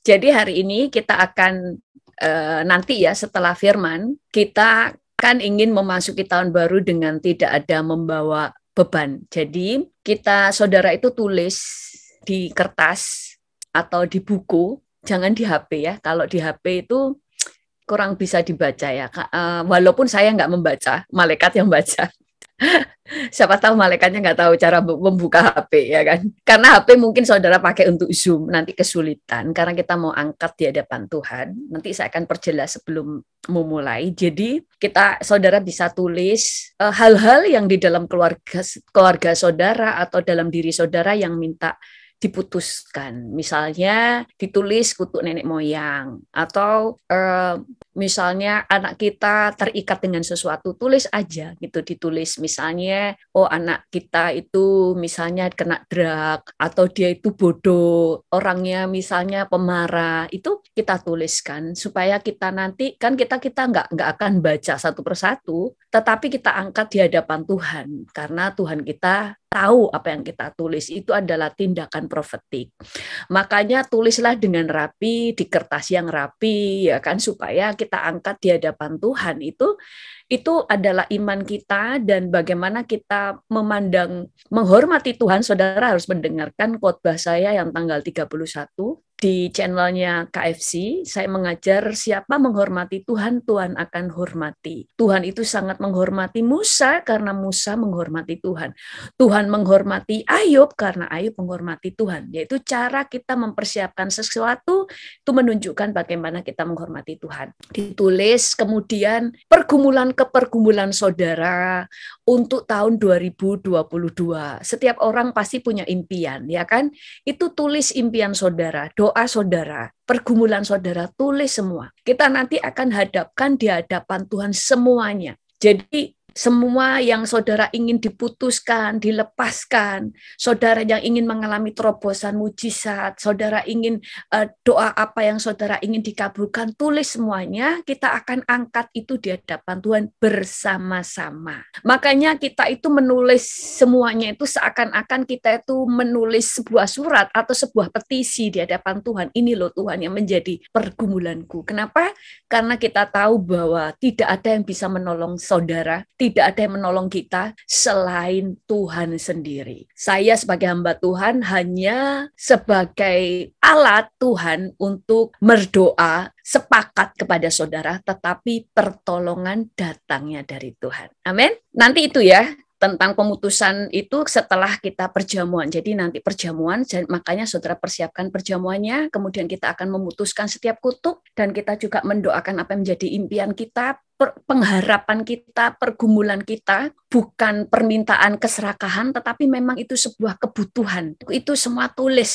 Jadi hari ini kita akan nanti ya setelah firman, kita kan ingin memasuki tahun baru dengan tidak ada membawa beban. Jadi kita saudara itu tulis di kertas atau di buku, jangan di HP ya. Kalau di HP itu kurang bisa dibaca ya. Walaupun saya nggak membaca, malaikat yang baca. Siapa tahu malaikatnya nggak tahu cara membuka HP ya kan. Karena HP mungkin saudara pakai untuk Zoom, nanti kesulitan. Karena kita mau angkat di hadapan Tuhan. Nanti saya akan perjelas sebelum memulai. Jadi saudara bisa tulis hal-hal yang di dalam keluarga saudara atau dalam diri saudara yang minta diputuskan. Misalnya ditulis kutuk nenek moyang atau misalnya anak kita terikat dengan sesuatu, tulis aja gitu, ditulis misalnya anak kita itu misalnya kena drug atau dia itu bodoh, orangnya misalnya pemarah, itu kita tuliskan supaya kita nanti kan kita nggak akan baca satu persatu, tetapi kita angkat di hadapan Tuhan karena Tuhan kita tahu apa yang kita tulis itu adalah tindakan profetik. Makanya tulislah dengan rapi di kertas yang rapi ya kan, supaya kita angkat di hadapan Tuhan. Itu adalah iman kita dan bagaimana kita menghormati Tuhan. Saudara harus mendengarkan khotbah saya yang tanggal 31 di channelnya KFC. Saya mengajar siapa menghormati Tuhan, Tuhan akan hormati. Tuhan itu sangat menghormati Musa karena Musa menghormati Tuhan. Tuhan menghormati Ayub karena Ayub menghormati Tuhan. Yaitu cara kita mempersiapkan sesuatu itu menunjukkan bagaimana kita menghormati Tuhan. Ditulis kemudian pergumulan ke pergumulan saudara untuk tahun 2022. Setiap orang pasti punya impian, ya kan? Itu tulis impian saudara, doa saudara, pergumulan saudara, tulis semua. Kita nanti akan hadapkan di hadapan Tuhan semuanya. Jadi semua yang saudara ingin diputuskan, dilepaskan, saudara yang ingin mengalami terobosan mujizat, saudara ingin doa apa yang saudara ingin dikabulkan, tulis semuanya, kita akan angkat itu di hadapan Tuhan bersama-sama. Makanya kita itu menulis semuanya itu seakan-akan kita itu menulis sebuah surat atau sebuah petisi di hadapan Tuhan. Ini loh Tuhan yang menjadi pergumulanku. Kenapa? Karena kita tahu bahwa tidak ada yang bisa menolong saudara, tidak ada yang menolong kita selain Tuhan sendiri. Saya sebagai hamba Tuhan hanya sebagai alat Tuhan untuk berdoa sepakat kepada saudara, tetapi pertolongan datangnya dari Tuhan. Amin. Nanti itu ya, tentang pemutusan itu setelah kita perjamuan. Jadi nanti perjamuan, makanya saudara persiapkan perjamuannya, kemudian kita akan memutuskan setiap kutuk, dan kita juga mendoakan apa yang menjadi impian kita, pengharapan kita, pergumulan kita, bukan permintaan keserakahan, tetapi memang itu sebuah kebutuhan. Itu semua tulis,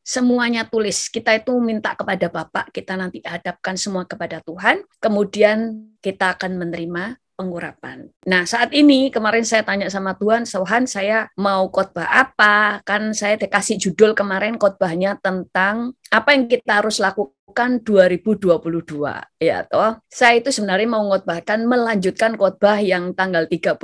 semuanya tulis. Kita itu minta kepada Bapa, kita nanti hadapkan semua kepada Tuhan, kemudian kita akan menerima pengurapan. Nah, saat ini kemarin saya tanya sama Tuhan, saya mau khotbah apa? Kan saya dikasih judul kemarin khotbahnya tentang apa yang kita harus lakukan 2022. Ya toh, saya itu sebenarnya mau khotbahkan melanjutkan khotbah yang tanggal 31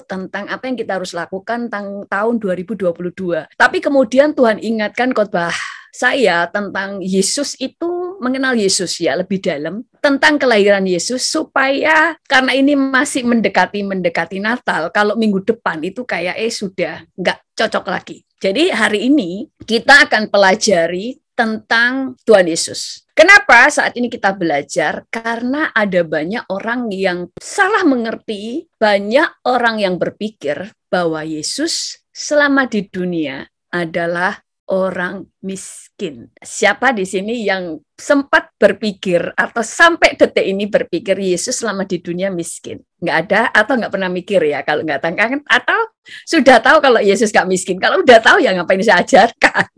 tentang apa yang kita harus lakukan tahun 2022. Tapi kemudian Tuhan ingatkan khotbah saya tentang Yesus itu, mengenal Yesus ya lebih dalam, tentang kelahiran Yesus, supaya karena ini masih mendekati Natal, kalau minggu depan itu kayak sudah nggak cocok lagi. Jadi hari ini kita akan pelajari tentang Tuhan Yesus. Kenapa saat ini kita belajar? Karena ada banyak orang yang salah mengerti, banyak orang yang berpikir bahwa Yesus selama di dunia adalah orang miskin. Siapa di sini yang sempat berpikir atau sampai detik ini berpikir Yesus selama di dunia miskin? Nggak ada atau nggak pernah mikir ya kalau nggak tahu, atau sudah tahu kalau Yesus nggak miskin? Kalau udah tahu ya ngapain saya ajarkan?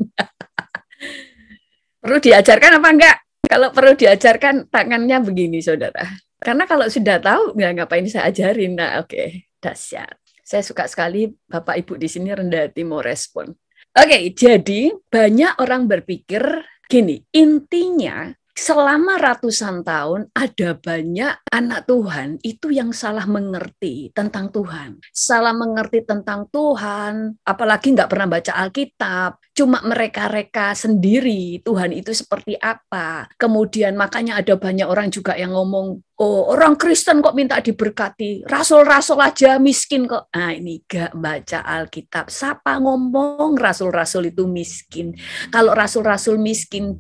Perlu diajarkan apa enggak? Kalau perlu diajarkan tangannya begini saudara. Karena kalau sudah tahu ya ngapain saya ajarin? Nah oke, dahsyat. Saya suka sekali Bapak Ibu di sini rendah hati mau respon. Oke, jadi banyak orang berpikir gini, intinya selama ratusan tahun ada banyak anak Tuhan itu yang salah mengerti tentang Tuhan. Salah mengerti tentang Tuhan, apalagi nggak pernah baca Alkitab. cuma mereka-reka sendiri Tuhan itu seperti apa. Kemudian makanya ada banyak orang juga yang ngomong, oh orang Kristen kok minta diberkati, rasul-rasul aja miskin kok. Nah ini gak baca Alkitab. Siapa ngomong rasul-rasul itu miskin? Kalau rasul-rasul miskin,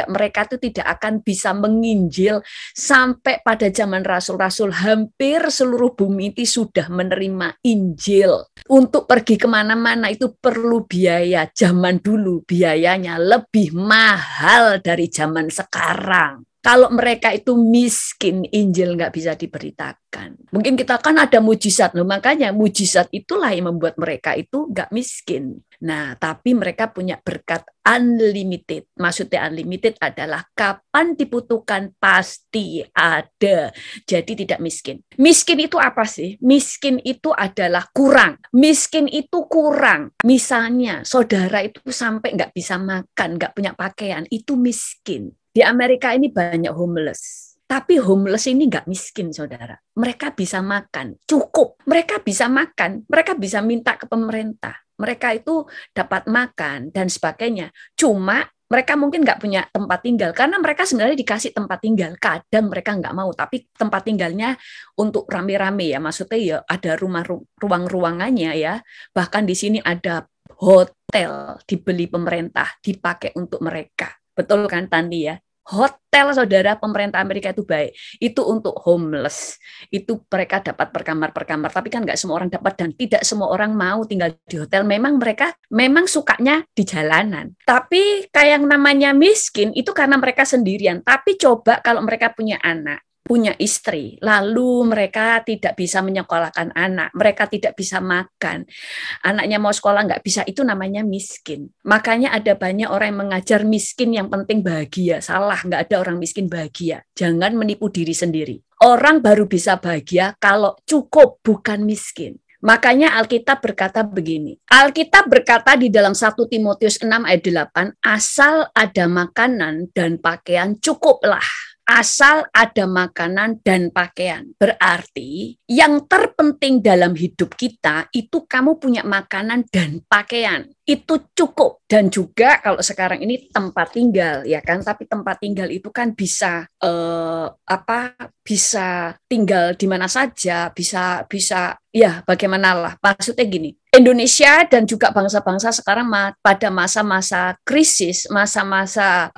mereka itu tidak akan bisa menginjil sampai pada zaman rasul-rasul. Hampir seluruh bumi itu sudah menerima Injil. Untuk pergi kemana-mana itu perlu biaya. Zaman dulu biayanya lebih mahal dari zaman sekarang. Kalau mereka itu miskin, Injil nggak bisa diberitakan. Mungkin kita kan ada mujizat, loh. Makanya mujizat itulah yang membuat mereka itu nggak miskin. Nah, tapi mereka punya berkat unlimited. Maksudnya unlimited adalah kapan dibutuhkan pasti ada. Jadi tidak miskin. Miskin itu apa sih? Miskin itu adalah kurang. Miskin itu kurang. Misalnya, saudara itu sampai nggak bisa makan, nggak punya pakaian, itu miskin. Di Amerika ini banyak homeless. Tapi homeless ini nggak miskin, saudara. Mereka bisa makan, cukup. Mereka bisa makan, mereka bisa minta ke pemerintah. Mereka itu dapat makan dan sebagainya. Cuma mereka mungkin nggak punya tempat tinggal. Karena mereka sebenarnya dikasih tempat tinggal. Kadang mereka nggak mau, tapi tempat tinggalnya untuk rame-rame ya. Maksudnya ya ada ruang-ruangannya ya. Bahkan di sini ada hotel dibeli pemerintah, dipakai untuk mereka. Betul kan Tanti ya? Hotel saudara pemerintah Amerika itu baik. Itu untuk homeless. Itu mereka dapat per kamar. Tapi kan nggak semua orang dapat dan tidak semua orang mau tinggal di hotel. Mereka sukanya di jalanan. Tapi kayak yang namanya miskin itu karena mereka sendirian. Tapi coba kalau mereka punya anak, punya istri, lalu mereka tidak bisa menyekolahkan anak, mereka tidak bisa makan, anaknya mau sekolah nggak bisa, itu namanya miskin. Makanya ada banyak orang yang mengajar miskin yang penting bahagia. Salah, nggak ada orang miskin bahagia. Jangan menipu diri sendiri. Orang baru bisa bahagia kalau cukup, bukan miskin. Makanya Alkitab berkata begini. Alkitab berkata di dalam 1 Timotius 6 ayat 8, asal ada makanan dan pakaian cukuplah. Asal ada makanan dan pakaian. Berarti yang terpenting dalam hidup kita itu kamu punya makanan dan pakaian. Itu cukup. Dan juga kalau sekarang ini tempat tinggal ya kan, tapi tempat tinggal itu kan bisa bisa tinggal di mana saja, bisa ya bagaimanalah. Maksudnya gini, Indonesia dan juga bangsa-bangsa sekarang pada masa-masa krisis, masa-masa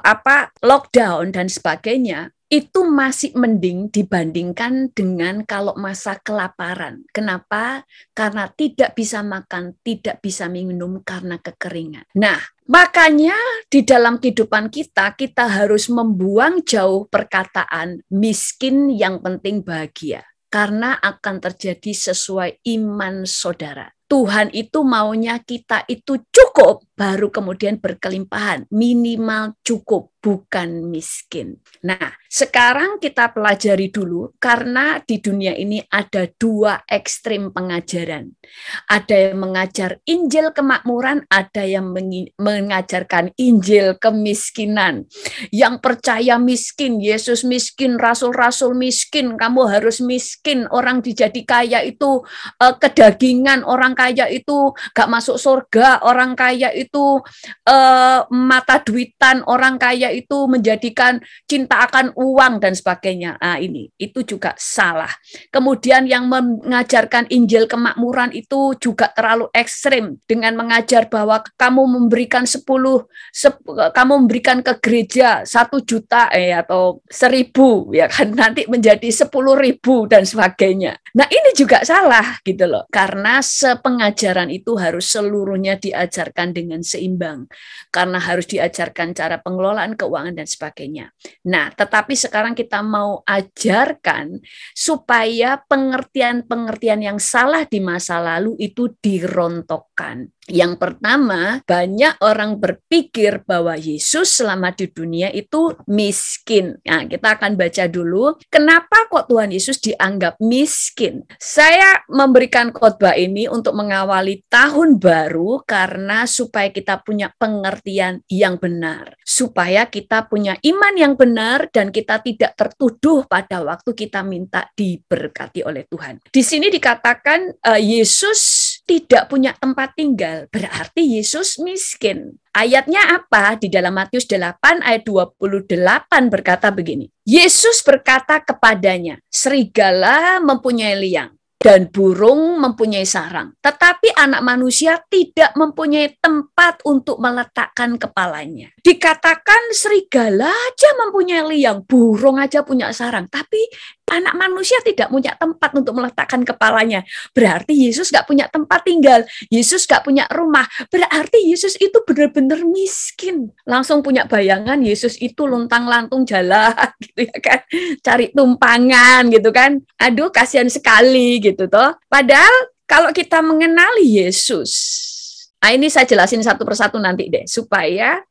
lockdown dan sebagainya, itu masih mending dibandingkan dengan kalau masa kelaparan. Kenapa? Karena tidak bisa makan, tidak bisa minum karena kekeringan. Nah, makanya di dalam kehidupan kita harus membuang jauh perkataan miskin yang penting bahagia. Karena akan terjadi sesuai iman saudara. Tuhan itu maunya kita itu cukup, baru kemudian berkelimpahan. Minimal cukup, bukan miskin. Nah, sekarang kita pelajari dulu, karena di dunia ini ada dua ekstrim pengajaran. Ada yang mengajar Injil kemakmuran, ada yang mengajarkan Injil kemiskinan. Yang percaya miskin, Yesus miskin, rasul-rasul miskin, kamu harus miskin, orang dijadi kaya itu kedagingan, orang kaya itu gak masuk surga, orang kaya itu mata duitan, orang kaya itu menjadikan cinta akan uang dan sebagainya. Nah, itu juga salah. Kemudian yang mengajarkan Injil kemakmuran itu juga terlalu ekstrim dengan mengajar bahwa kamu memberikan kamu memberikan ke gereja 1 juta atau 1.000 ya kan, nanti menjadi 10.000 dan sebagainya. Nah, ini juga salah gitu loh. Karena pengajaran itu harus seluruhnya diajarkan dengan seimbang. Karena harus diajarkan cara pengelolaan keuangan dan sebagainya. Nah, tetapi sekarang kita mau ajarkan supaya pengertian-pengertian yang salah di masa lalu itu dirontokkan. Yang pertama, banyak orang berpikir bahwa Yesus selama di dunia itu miskin. Nah, kita akan baca dulu, kenapa kok Tuhan Yesus dianggap miskin. Saya memberikan khotbah ini untuk mengawali tahun baru karena supaya kita punya pengertian yang benar. Supaya kita punya iman yang benar dan kita tidak tertuduh pada waktu kita minta diberkati oleh Tuhan. Di sini dikatakan Yesus tidak punya tempat tinggal, berarti Yesus miskin. Ayatnya apa? Di dalam Matius 8 ayat 28 berkata begini. Yesus berkata kepadanya, serigala mempunyai liang dan burung mempunyai sarang, tetapi anak manusia tidak mempunyai tempat untuk meletakkan kepalanya. Dikatakan serigala aja mempunyai liang, burung aja punya sarang, tapi anak manusia tidak punya tempat untuk meletakkan kepalanya. Berarti Yesus gak punya tempat tinggal, Yesus gak punya rumah, berarti Yesus itu benar-benar miskin. Langsung punya bayangan Yesus itu luntang-lantung jalan gitu ya kan, cari tumpangan gitu kan. Aduh, kasihan sekali gitu toh. Padahal kalau kita mengenali Yesus, nah ini saya jelasin satu persatu nanti deh supaya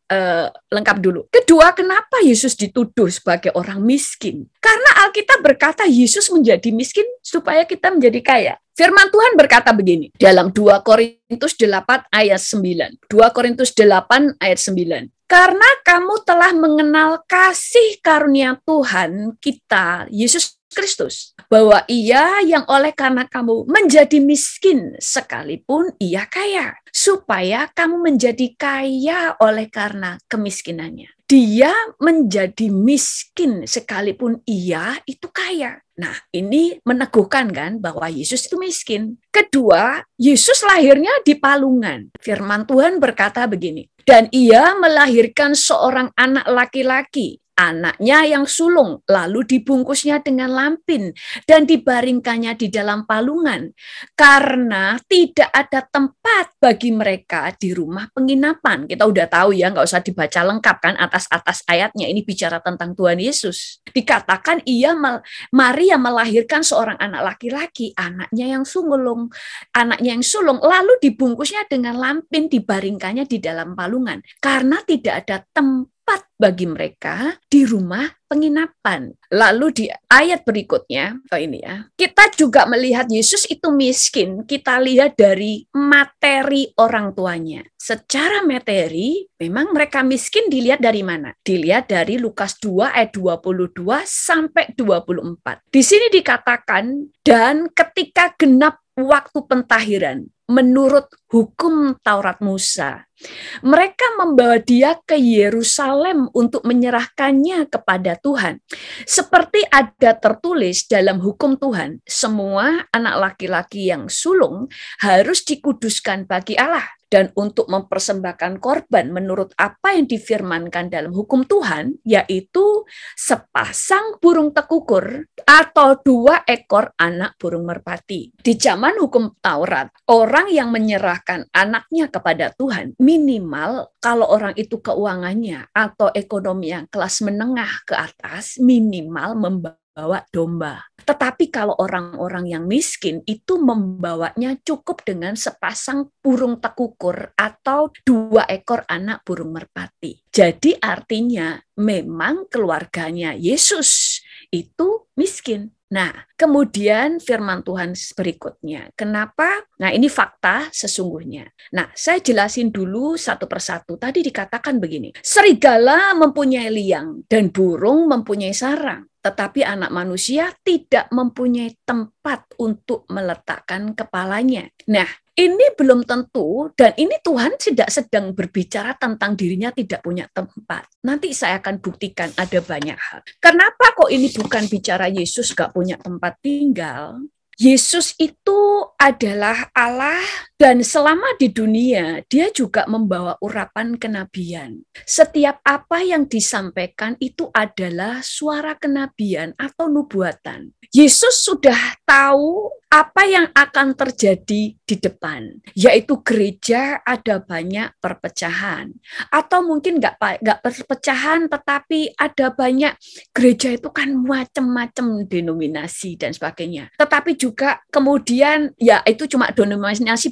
lengkap dulu. Kedua, kenapa Yesus dituduh sebagai orang miskin? Karena Alkitab berkata Yesus menjadi miskin supaya kita menjadi kaya. Firman Tuhan berkata begini dalam 2 Korintus 8 ayat 9. 2 Korintus 8 ayat 9. Karena kamu telah mengenal kasih karunia Tuhan kita, Yesus Kristus, bahwa Ia yang oleh karena kamu menjadi miskin sekalipun Ia kaya, supaya kamu menjadi kaya oleh karena kemiskinannya. Dia menjadi miskin sekalipun Ia itu kaya. Nah, ini meneguhkan kan bahwa Yesus itu miskin. Kedua, Yesus lahirnya di palungan. Firman Tuhan berkata begini, dan Ia melahirkan seorang anak laki-laki, anaknya yang sulung, lalu dibungkusnya dengan lampin dan dibaringkannya di dalam palungan, karena tidak ada tempat bagi mereka di rumah penginapan. Kita udah tahu ya, nggak usah dibaca lengkap kan atas-atas ayatnya, ini bicara tentang Tuhan Yesus. Dikatakan Maria melahirkan seorang anak laki-laki, anaknya yang sulung, lalu dibungkusnya dengan lampin, dibaringkannya di dalam palungan, karena tidak ada tempat bagi mereka di rumah penginapan. Lalu di ayat berikutnya, kita juga melihat Yesus itu miskin, kita lihat dari materi orang tuanya. Secara materi, memang mereka miskin dilihat dari mana? Dilihat dari Lukas 2 ayat 22 sampai 24. Di sini dikatakan, dan ketika genap waktu pentahiran, menurut hukum Taurat Musa, mereka membawa dia ke Yerusalem untuk menyerahkannya kepada Tuhan. Seperti ada tertulis dalam hukum Tuhan, semua anak laki-laki yang sulung harus dikuduskan bagi Allah. Dan untuk mempersembahkan korban menurut apa yang difirmankan dalam hukum Tuhan, yaitu sepasang burung tekukur atau 2 ekor anak burung merpati. Di zaman hukum Taurat, orang yang menyerahkan anaknya kepada Tuhan, minimal kalau orang itu keuangannya atau ekonomi yang kelas menengah ke atas, minimal membawa domba. Tetapi kalau orang-orang yang miskin itu membawanya cukup dengan sepasang burung tekukur atau 2 ekor anak burung merpati. Jadi artinya memang keluarganya Yesus itu miskin. Nah, kemudian firman Tuhan berikutnya. Kenapa? Nah, ini fakta sesungguhnya. Nah, saya jelasin dulu satu persatu. Tadi dikatakan begini, serigala mempunyai liang dan burung mempunyai sarang, tetapi anak manusia tidak mempunyai tempat untuk meletakkan kepalanya. Nah, ini belum tentu, dan ini Tuhan tidak sedang berbicara tentang dirinya tidak punya tempat. Nanti saya akan buktikan ada banyak hal. Kenapa kok ini bukan bicara Yesus gak punya tempat tinggal? Yesus itu adalah Allah, dan selama di dunia, dia juga membawa urapan kenabian. Setiap apa yang disampaikan itu adalah suara kenabian atau nubuatan. Yesus sudah tahu apa yang akan terjadi di depan, yaitu gereja ada banyak perpecahan. Atau mungkin nggak perpecahan, tetapi ada banyak gereja itu kan macam-macam denominasi dan sebagainya. Tetapi juga kemudian ya itu cuma denominasi,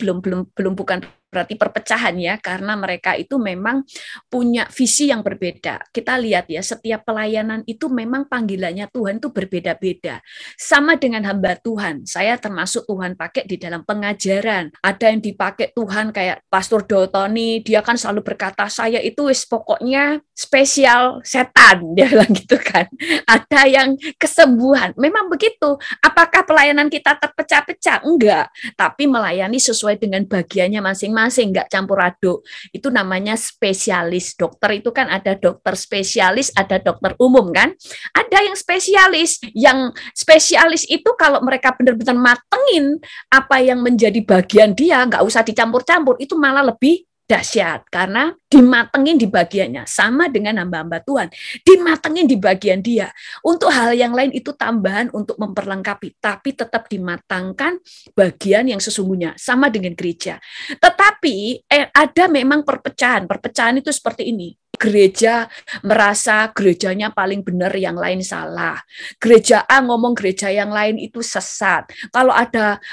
bukan berarti perpecahan ya, karena mereka itu memang punya visi yang berbeda. Kita lihat ya, setiap pelayanan itu memang panggilannya Tuhan itu berbeda-beda. Sama dengan hamba Tuhan, saya termasuk Tuhan pakai di dalam pengajaran. Ada yang dipakai Tuhan kayak Pastor Dotoni, dia kan selalu berkata, saya itu pokoknya spesial setan, dia bilang gitu kan. Ada yang kesembuhan, memang begitu. Apakah pelayanan kita terpecah-pecah? Enggak, tapi melayani sesuai dengan bagiannya masing-masing, enggak campur aduk. Itu namanya spesialis. Dokter itu kan ada dokter spesialis, ada dokter umum kan. Ada yang spesialis. Yang spesialis itu kalau mereka benar-benar matengin apa yang menjadi bagian dia, enggak usah dicampur-campur, itu malah lebih dahsyat karena dimatengin di bagiannya. Sama dengan hamba-hamba Tuhan, dimatengin di bagian dia. Untuk hal yang lain itu tambahan untuk memperlengkapi, tapi tetap dimatangkan bagian yang sesungguhnya. Sama dengan gereja. Tetapi ada memang perpecahan. Perpecahan itu seperti ini. Gereja merasa gerejanya paling benar, yang lain salah. Gereja A ngomong gereja yang lain itu sesat. Kalau ada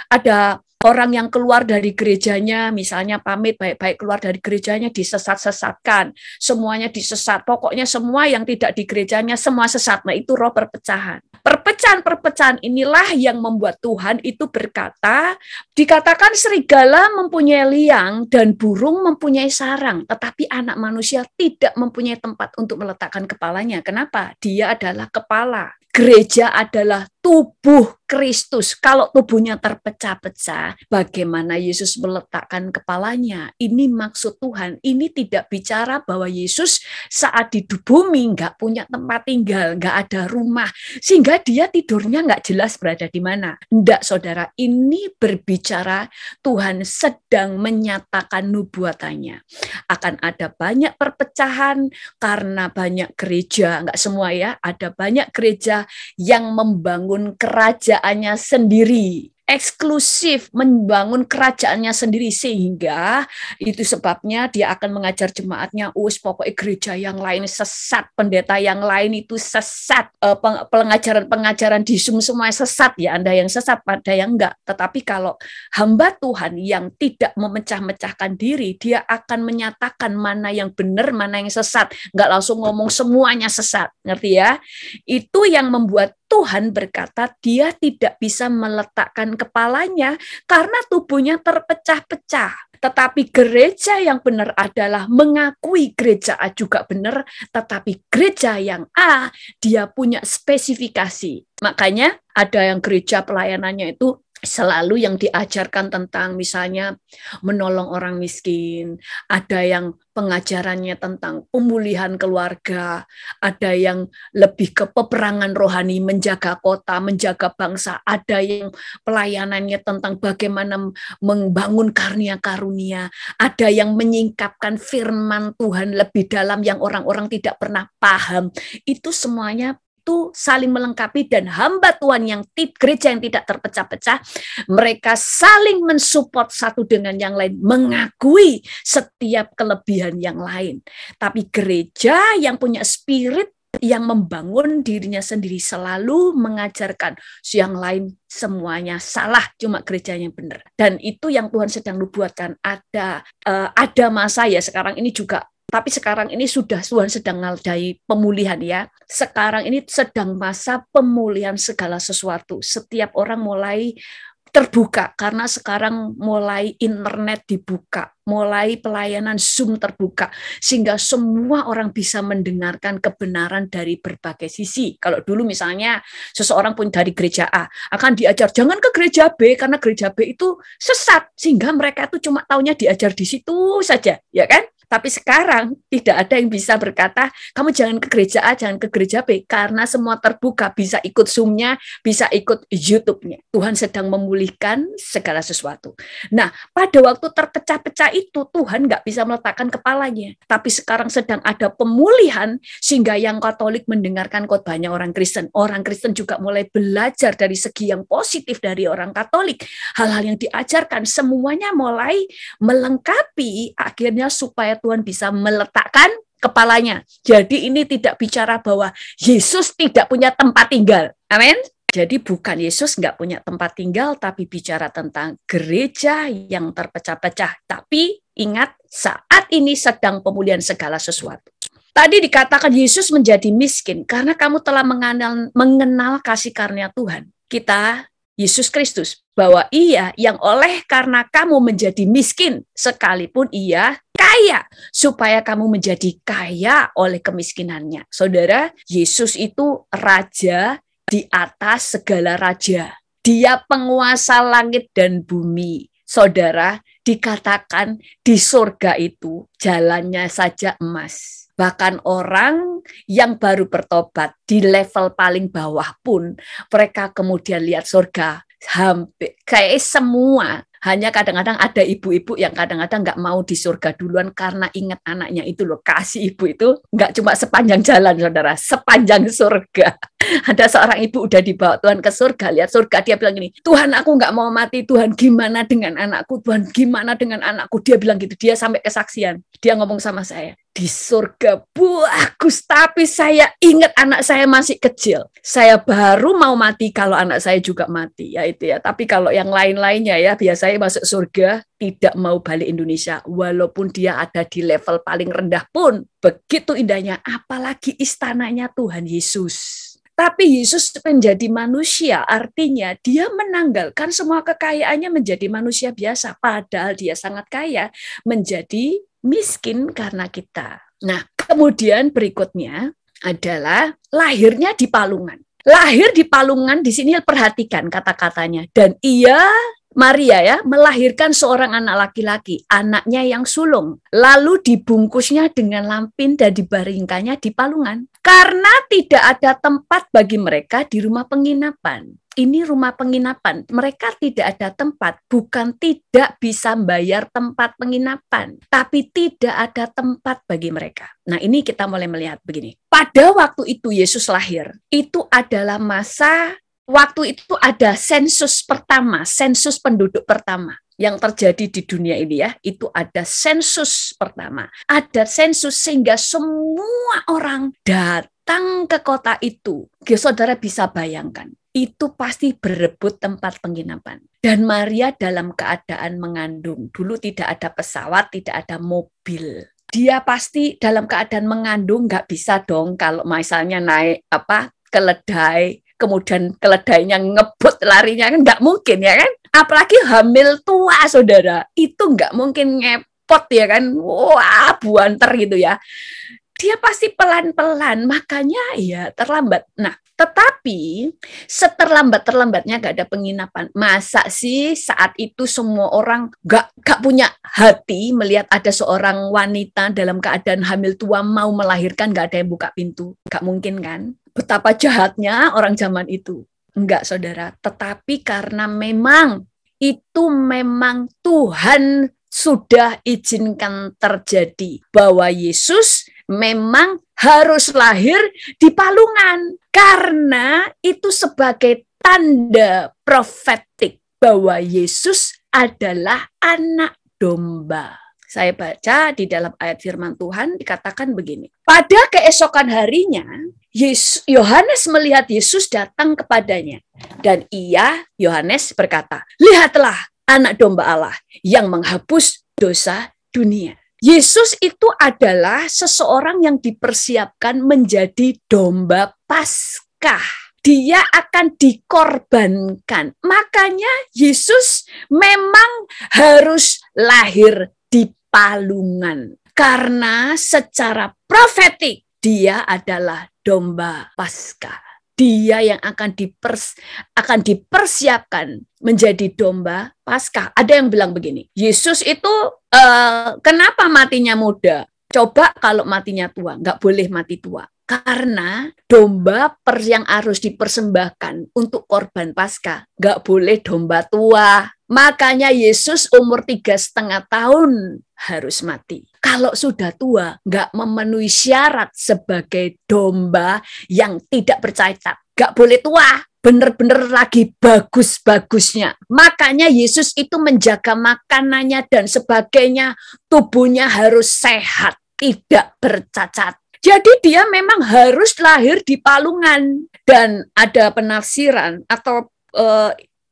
orang yang keluar dari gerejanya, misalnya pamit baik-baik keluar dari gerejanya, disesat-sesatkan. Semuanya disesat. Pokoknya semua yang tidak di gerejanya, semua sesat. Nah, itu roh perpecahan. Perpecahan-perpecahan inilah yang membuat Tuhan itu berkata, dikatakan serigala mempunyai liang dan burung mempunyai sarang, tetapi anak manusia tidak mempunyai tempat untuk meletakkan kepalanya. Kenapa? Dia adalah kepala. Gereja adalah tubuh Kristus. Kalau tubuhnya terpecah-pecah, bagaimana Yesus meletakkan kepalanya? Ini maksud Tuhan. Ini tidak bicara bahwa Yesus saat di bumi nggak punya tempat tinggal, nggak ada rumah, sehingga dia tidurnya nggak jelas berada di mana. Enggak, saudara. Ini berbicara Tuhan sedang menyatakan nubuatannya. Akan ada banyak perpecahan karena banyak gereja, nggak semua ya, ada banyak gereja yang membangun kerajaannya sendiri, eksklusif membangun kerajaannya sendiri, sehingga itu sebabnya dia akan mengajar jemaatnya, pokoknya gereja yang lain sesat, pendeta yang lain itu sesat, pengajaran-pengajaran di Zoom semua sesat, ya Anda yang sesat, pada yang enggak. Tetapi kalau hamba Tuhan yang tidak memecah-mecahkan diri, dia akan menyatakan mana yang benar, mana yang sesat, enggak langsung ngomong semuanya sesat, ngerti ya? Itu yang membuat Tuhan berkata dia tidak bisa meletakkan kepalanya karena tubuhnya terpecah-pecah. Tetapi gereja yang benar adalah mengakui gereja A juga benar, tetapi gereja yang A dia punya spesifikasi. Makanya ada yang gereja pelayanannya itu selalu yang diajarkan tentang misalnya menolong orang miskin, ada yang pengajarannya tentang pemulihan keluarga, ada yang lebih ke peperangan rohani, menjaga kota, menjaga bangsa, ada yang pelayanannya tentang bagaimana membangun karunia-karunia, ada yang menyingkapkan firman Tuhan lebih dalam yang orang-orang tidak pernah paham. Itu semuanya itu saling melengkapi, dan hamba Tuhan yang gereja yang tidak terpecah-pecah, mereka saling mensupport satu dengan yang lain, mengakui setiap kelebihan yang lain. Tapi gereja yang punya spirit yang membangun dirinya sendiri selalu mengajarkan yang lain semuanya salah, cuma gerejanya benar. Dan itu yang Tuhan sedang nubuatkan. Ada masa ya sekarang ini juga. Tapi sekarang ini sudah Tuhan sedang ngadai pemulihan ya. Sekarang ini sedang masa pemulihan segala sesuatu. Setiap orang mulai terbuka karena sekarang mulai internet dibuka, mulai pelayanan Zoom terbuka, sehingga semua orang bisa mendengarkan kebenaran dari berbagai sisi. Kalau dulu misalnya seseorang pun dari gereja A akan diajar jangan ke gereja B karena gereja B itu sesat, sehingga mereka itu cuma taunya diajar di situ saja, ya kan? Tapi sekarang tidak ada yang bisa berkata, kamu jangan ke gereja A, jangan ke gereja B, karena semua terbuka, bisa ikut Zoom-nya, bisa ikut YouTube-nya. Tuhan sedang memulihkan segala sesuatu. Nah, pada waktu terpecah-pecah itu, Tuhan nggak bisa meletakkan kepalanya. Tapi sekarang sedang ada pemulihan, sehingga yang Katolik mendengarkan khotbahnya orang Kristen. Orang Kristen juga mulai belajar dari segi yang positif dari orang Katolik. Hal-hal yang diajarkan, semuanya mulai melengkapi, akhirnya supaya Tuhan bisa meletakkan kepalanya. Jadi ini tidak bicara bahwa Yesus tidak punya tempat tinggal. Amin. Jadi bukan Yesus nggak punya tempat tinggal, tapi bicara tentang gereja yang terpecah-pecah. Tapi Ingat, saat ini sedang pemulihan segala sesuatu. Tadi dikatakan Yesus menjadi miskin karena kamu telah mengenal kasih karunia Tuhan. Kita, Yesus Kristus, bahwa ia yang oleh karena kamu menjadi miskin, sekalipun ia kaya, supaya kamu menjadi kaya oleh kemiskinannya. Saudara, Yesus itu raja di atas segala raja. Dia penguasa langit dan bumi. Saudara, dikatakan di surga itu jalannya saja emas. Bahkan orang yang baru bertobat di level paling bawah pun, mereka kemudian lihat surga, hampir kayak semua. Hanya kadang-kadang ada ibu-ibu yang kadang-kadang nggak mau di surga duluan karena ingat anaknya itu loh. Kasih ibu itu nggak cuma sepanjang jalan, saudara, sepanjang surga. Ada seorang ibu udah dibawa Tuhan ke surga, lihat surga, dia bilang gini, Tuhan aku nggak mau mati, Tuhan gimana dengan anakku, Tuhan gimana dengan anakku. Dia bilang gitu, dia sampai kesaksian. Dia ngomong sama saya, di surga bagus, tapi saya ingat anak saya masih kecil. Saya baru mau mati kalau anak saya juga mati, ya itu ya. Tapi kalau yang lain-lainnya ya, biasanya masuk surga tidak mau balik Indonesia, walaupun dia ada di level paling rendah pun. Begitu indahnya, apalagi istananya Tuhan Yesus. Tapi Yesus menjadi manusia, artinya dia menanggalkan semua kekayaannya menjadi manusia biasa. Padahal dia sangat kaya, menjadi miskin karena kita. Nah, kemudian berikutnya adalah lahirnya di palungan. Lahir di palungan, di sini perhatikan kata-katanya. Dan ia, Maria ya, melahirkan seorang anak laki-laki, anaknya yang sulung. Lalu dibungkusnya dengan lampin dan dibaringkannya di palungan. Karena tidak ada tempat bagi mereka di rumah penginapan. Ini rumah penginapan. Mereka tidak ada tempat, bukan tidak bisa bayar tempat penginapan, tapi tidak ada tempat bagi mereka. Nah, ini kita mulai melihat begini. Pada waktu itu Yesus lahir, itu adalah masa, waktu itu ada sensus pertama, sensus penduduk pertama yang terjadi di dunia ini ya, itu ada sensus pertama. Ada sensus sehingga semua orang datang ke kota itu. Saudara bisa bayangkan, itu pasti berebut tempat penginapan. Dan Maria dalam keadaan mengandung. Dulu tidak ada pesawat, tidak ada mobil. Dia pasti dalam keadaan mengandung, nggak bisa dong kalau misalnya naik keledai, kemudian keledainya ngebut larinya, kan nggak mungkin ya kan? Apalagi hamil tua, saudara, itu nggak mungkin ngepot ya kan, wah buanter gitu ya. Dia pasti pelan-pelan, makanya ya terlambat. Nah, tetapi seterlambat-terlambatnya nggak ada penginapan. Masa sih saat itu semua orang nggak punya hati melihat ada seorang wanita dalam keadaan hamil tua mau melahirkan, nggak ada yang buka pintu. Nggak mungkin kan? Betapa jahatnya orang zaman itu. Enggak, saudara. Tetapi karena memang Tuhan sudah izinkan terjadi bahwa Yesus memang harus lahir di palungan. Karena itu sebagai tanda profetik bahwa Yesus adalah anak domba. Saya baca di dalam ayat firman Tuhan dikatakan begini. Pada keesokan harinya, Yohanes melihat Yesus datang kepadanya. Dan Yohanes berkata, lihatlah anak domba Allah yang menghapus dosa dunia. Yesus itu adalah seseorang yang dipersiapkan menjadi domba Paskah. Dia akan dikorbankan. Makanya Yesus memang harus lahir di palungan. Karena secara profetik dia adalah domba Paskah. Dia yang akan dipersiapkan menjadi domba Paskah. Ada yang bilang begini, Yesus itu kenapa matinya muda? Coba kalau matinya tua, nggak boleh mati tua. Karena domba yang harus dipersembahkan untuk korban Paskah, nggak boleh domba tua. Makanya Yesus umur 3,5 tahun harus mati. Kalau sudah tua, nggak memenuhi syarat sebagai domba yang tidak bercacat. Nggak boleh tua, benar-benar lagi bagus-bagusnya. Makanya Yesus itu menjaga makanannya dan sebagainya. Tubuhnya harus sehat, tidak bercacat. Jadi dia memang harus lahir di palungan. Dan ada penafsiran atau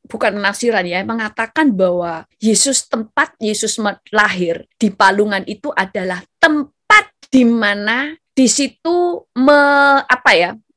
bukan penafsiran ya, mengatakan bahwa tempat Yesus lahir di palungan itu adalah tempat di mana di situ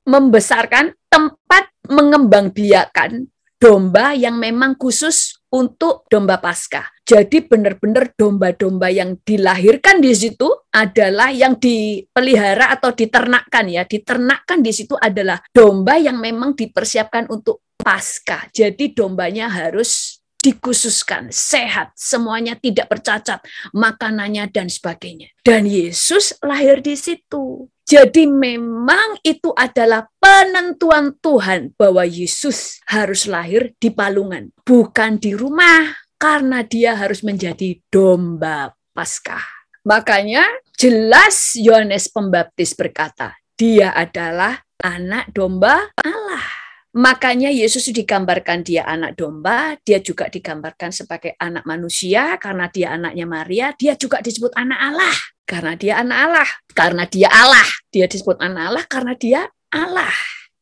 membesarkan, tempat mengembangbiakan domba yang memang khusus untuk domba Paskah. Jadi benar-benar domba-domba yang dilahirkan di situ adalah yang dipelihara atau diternakkan ya. Diternakkan di situ adalah domba yang memang dipersiapkan untuk Paskah. Jadi dombanya harus dikhususkan, sehat, semuanya tidak bercacat, makanannya dan sebagainya. Dan Yesus lahir di situ. Jadi memang itu adalah penentuan Tuhan bahwa Yesus harus lahir di palungan, bukan di rumah, karena dia harus menjadi domba Paskah. Makanya jelas Yohanes Pembaptis berkata, dia adalah anak domba Allah. Makanya Yesus digambarkan dia anak domba, dia juga digambarkan sebagai anak manusia karena dia anaknya Maria, dia juga disebut anak Allah karena dia anak Allah, karena dia Allah. Dia disebut anak Allah karena dia Allah.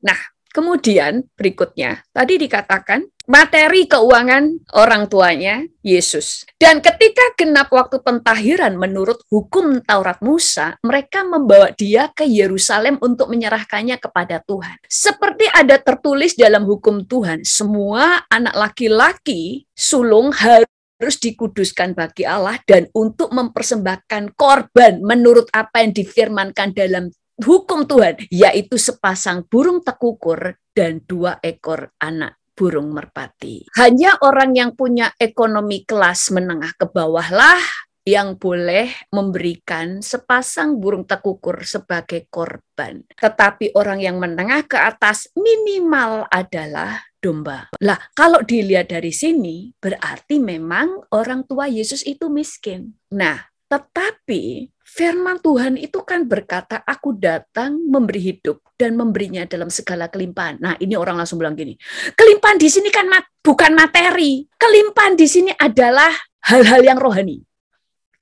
Nah, kemudian berikutnya, tadi dikatakan materi keuangan orang tuanya Yesus. Dan ketika genap waktu pentahiran menurut hukum Taurat Musa, mereka membawa dia ke Yerusalem untuk menyerahkannya kepada Tuhan. Seperti ada tertulis dalam hukum Tuhan, semua anak laki-laki sulung harus dikuduskan bagi Allah dan untuk mempersembahkan korban menurut apa yang difirmankan dalam hukum Tuhan, yaitu sepasang burung tekukur dan 2 ekor anak burung merpati. Hanya orang yang punya ekonomi kelas menengah ke bawahlah yang boleh memberikan sepasang burung tekukur sebagai korban. Tetapi orang yang menengah ke atas minimal adalah domba. Lah, kalau dilihat dari sini, berarti memang orang tua Yesus itu miskin. Nah, tetapi firman Tuhan itu kan berkata, aku datang memberi hidup dan memberinya dalam segala kelimpahan. Nah, ini orang langsung bilang gini, kelimpahan di sini kan bukan materi. Kelimpahan di sini adalah hal-hal yang rohani.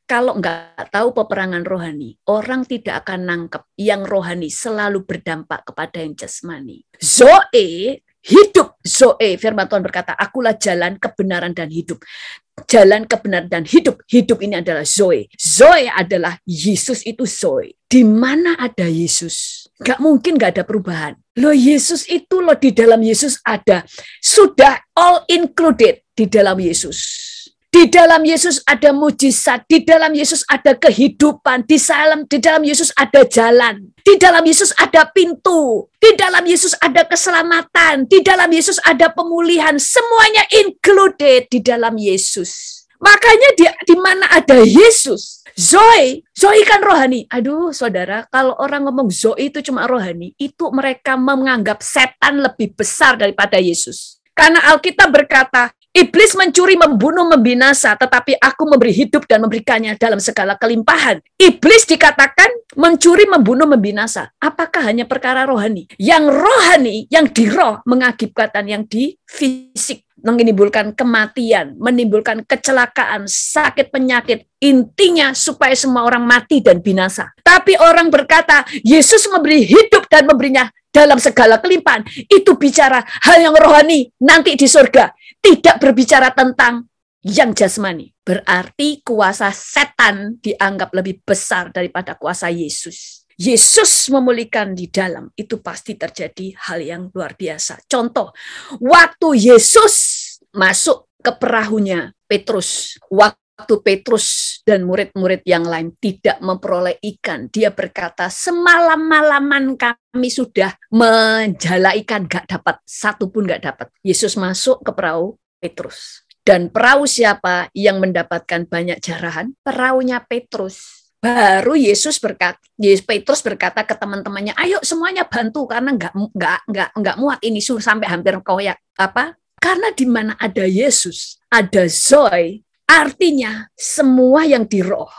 Kalau nggak tahu peperangan rohani, orang tidak akan nangkep yang rohani selalu berdampak kepada yang jasmani. Zoe, hidup. Zoe, firman Tuhan berkata, akulah jalan, kebenaran, dan hidup. Jalan, kebenaran, dan hidup. Hidup ini adalah Zoe. Zoe adalah Yesus itu Zoe. Di mana ada Yesus? Nggak mungkin nggak ada perubahan. Loh, Yesus itu loh, di dalam Yesus ada. Sudah all included di dalam Yesus. Di dalam Yesus ada mujizat, di dalam Yesus ada kehidupan, di dalam Yesus ada jalan, di dalam Yesus ada pintu, di dalam Yesus ada keselamatan, di dalam Yesus ada pemulihan, semuanya included di dalam Yesus. Makanya di mana ada Yesus, Zoe kan rohani. Aduh saudara, kalau orang ngomong Zoe itu cuma rohani, itu mereka menganggap setan lebih besar daripada Yesus. Karena Alkitab berkata, iblis mencuri, membunuh, membinasa, tetapi aku memberi hidup dan memberikannya dalam segala kelimpahan. Iblis dikatakan mencuri, membunuh, membinasa. Apakah hanya perkara rohani? Yang rohani, yang di roh, mengakibatkan yang di fisik. Menimbulkan kematian, menimbulkan kecelakaan, sakit, penyakit. Intinya supaya semua orang mati dan binasa. Tapi orang berkata, Yesus memberi hidup dan memberinya dalam segala kelimpahan. Itu bicara hal yang rohani nanti di surga. Tidak berbicara tentang yang jasmani. Berarti kuasa setan dianggap lebih besar daripada kuasa Yesus. Yesus memulihkan di dalam, itu pasti terjadi hal yang luar biasa. Contoh, waktu Yesus masuk ke perahunya Petrus, waktu Petrus dan murid-murid yang lain tidak memperoleh ikan, dia berkata, semalam-malaman kami sudah menjala ikan, gak dapat, satu pun gak dapat. Yesus masuk ke perahu Petrus. Dan perahu siapa yang mendapatkan banyak jarahan? Perahunya Petrus. Baru Petrus berkata ke teman-temannya, ayo semuanya bantu karena nggak muat ini sampai hampir koyak. Apa? Karena di mana ada Yesus, ada Zoe, artinya semua yang di roh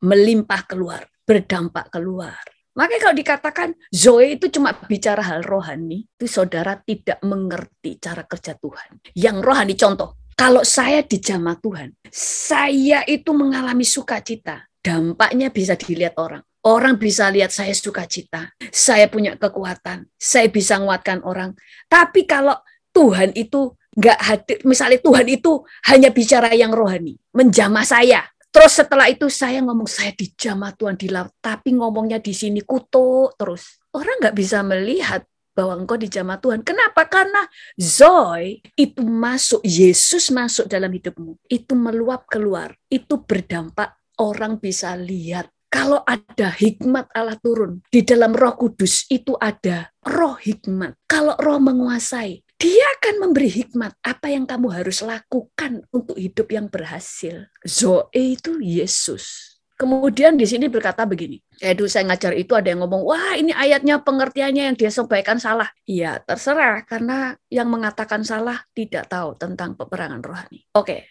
melimpah keluar, berdampak keluar. Makanya kalau dikatakan Zoe itu cuma bicara hal rohani, itu saudara tidak mengerti cara kerja Tuhan. Yang rohani, contoh, kalau saya dijamah Tuhan, saya itu mengalami sukacita. Dampaknya bisa dilihat orang. Orang bisa lihat saya sukacita, saya punya kekuatan, saya bisa nguatkan orang. Tapi kalau Tuhan itu nggak hadir. Misalnya Tuhan itu hanya bicara yang rohani, menjamah saya. Terus setelah itu saya ngomong, saya dijamah Tuhan di laut, tapi ngomongnya di sini kutuk terus. Orang nggak bisa melihat bahwa engkau dijamah Tuhan. Kenapa? Karena Zoe itu masuk, Yesus masuk dalam hidupmu. Itu meluap keluar. Itu berdampak, orang bisa lihat. Kalau ada hikmat Allah turun, di dalam Roh Kudus itu ada roh hikmat. Kalau roh menguasai, dia akan memberi hikmat apa yang kamu harus lakukan untuk hidup yang berhasil. Zoe itu Yesus. Kemudian di sini berkata begini, saya ngajar itu ada yang ngomong, wah ini ayatnya pengertiannya yang dia sampaikan salah. Iya, terserah, karena yang mengatakan salah tidak tahu tentang peperangan rohani. Oke,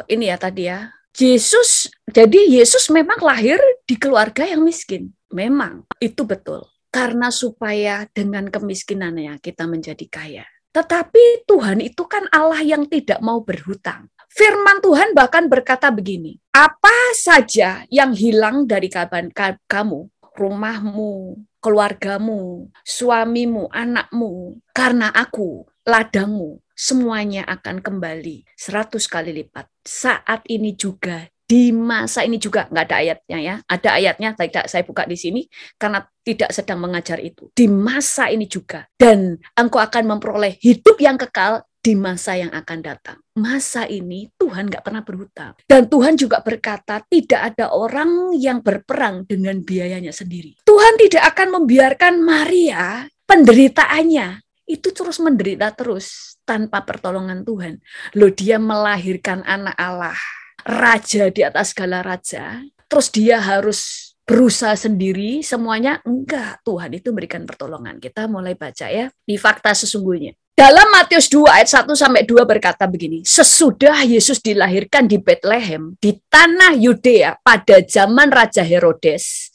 ini ya tadi ya. Jadi Yesus memang lahir di keluarga yang miskin. Memang, itu betul. Karena supaya dengan kemiskinannya kita menjadi kaya. Tetapi Tuhan itu kan Allah yang tidak mau berhutang. Firman Tuhan bahkan berkata begini, apa saja yang hilang dari kamu, rumahmu, keluargamu, suamimu, anakmu, karena aku, ladangmu, semuanya akan kembali 100 kali lipat. Saat ini juga, di masa ini juga, nggak ada ayatnya ya. Ada ayatnya, tidak saya buka di sini, karena tidak sedang mengajar itu. Di masa ini juga. Dan engkau akan memperoleh hidup yang kekal di masa yang akan datang. Masa ini Tuhan nggak pernah berhutang. Dan Tuhan juga berkata, tidak ada orang yang berperang dengan biayanya sendiri. Tuhan tidak akan membiarkan Maria, penderitaannya, itu terus menderita terus tanpa pertolongan Tuhan. Loh, dia melahirkan anak Allah, raja di atas segala raja, terus dia harus berusaha sendiri semuanya? Enggak, Tuhan itu berikan pertolongan. Kita mulai baca ya, di fakta sesungguhnya. Dalam Matius 2 ayat 1-2 berkata begini, sesudah Yesus dilahirkan di Bethlehem, di tanah Yudea pada zaman Raja Herodes,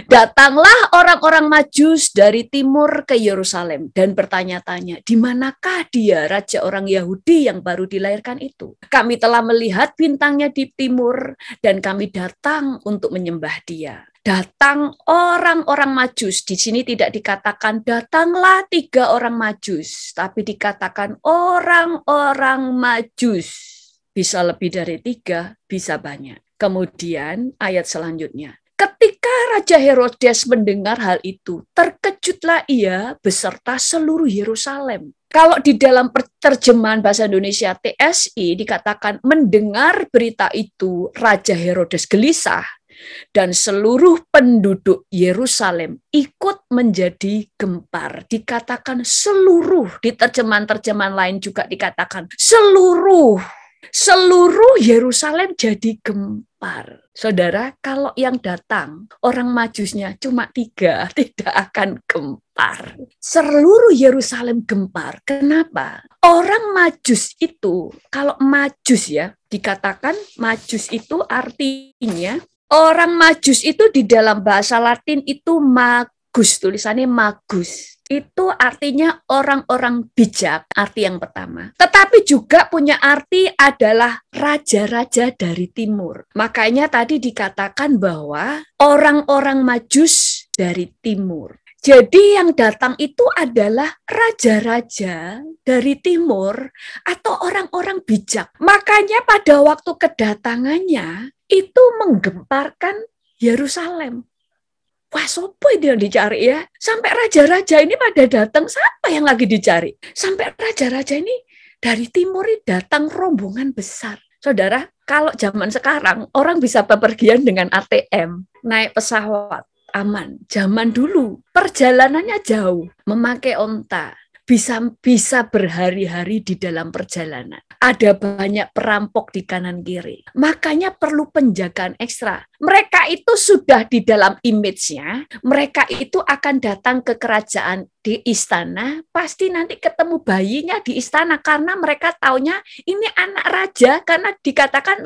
datanglah orang-orang Majus dari timur ke Yerusalem dan bertanya-tanya, di manakah dia, raja orang Yahudi yang baru dilahirkan itu? Kami telah melihat bintangnya di timur dan kami datang untuk menyembah dia. Datang orang-orang Majus. Di sini tidak dikatakan datanglah 3 orang Majus, tapi dikatakan orang-orang Majus. Bisa lebih dari 3, bisa banyak. Kemudian ayat selanjutnya. Ketika Raja Herodes mendengar hal itu, terkejutlah ia beserta seluruh Yerusalem. Kalau di dalam terjemahan bahasa Indonesia TSI dikatakan mendengar berita itu, Raja Herodes gelisah. Dan seluruh penduduk Yerusalem ikut menjadi gempar. Dikatakan seluruh, di terjemahan-terjemahan lain juga dikatakan seluruh Yerusalem jadi gempar. Saudara, kalau yang datang orang Majusnya cuma 3, tidak akan gempar. Seluruh Yerusalem gempar. Kenapa? Orang Majus itu, kalau Majus ya, dikatakan Majus itu artinya orang Majus itu di dalam bahasa Latin itu magus, tulisannya magus. Itu artinya orang-orang bijak, arti yang pertama. Tetapi juga punya arti adalah raja-raja dari timur. Makanya tadi dikatakan bahwa orang-orang Majus dari timur. Jadi yang datang itu adalah raja-raja dari timur atau orang-orang bijak. Makanya pada waktu kedatangannya, itu menggemparkan Yerusalem. Wah, sopo itu yang dicari ya? Sampai raja-raja ini pada datang, siapa yang lagi dicari? Sampai raja-raja ini dari timur datang rombongan besar. Saudara, kalau zaman sekarang orang bisa bepergian dengan ATM, naik pesawat, aman. Zaman dulu perjalanannya jauh, memakai onta. Bisa berhari-hari di dalam perjalanan. Ada banyak perampok di kanan kiri. Makanya perlu penjagaan ekstra. Mereka itu sudah di dalam image-nya, mereka itu akan datang ke kerajaan di istana, pasti nanti ketemu bayinya di istana karena mereka taunya ini anak raja karena dikatakan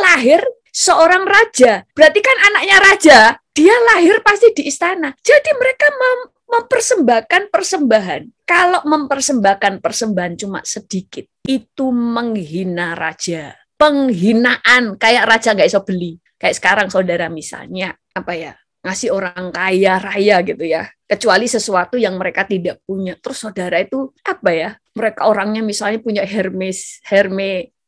lahir seorang raja. Berarti kan anaknya raja, dia lahir pasti di istana. Jadi mereka mempersembahkan persembahan. Kalau mempersembahkan persembahan cuma sedikit, itu menghina raja. Penghinaan, kayak raja nggak bisa beli. Kayak sekarang saudara misalnya, ngasih orang kaya raya gitu ya, kecuali sesuatu yang mereka tidak punya. Terus saudara itu apa ya, mereka orangnya misalnya punya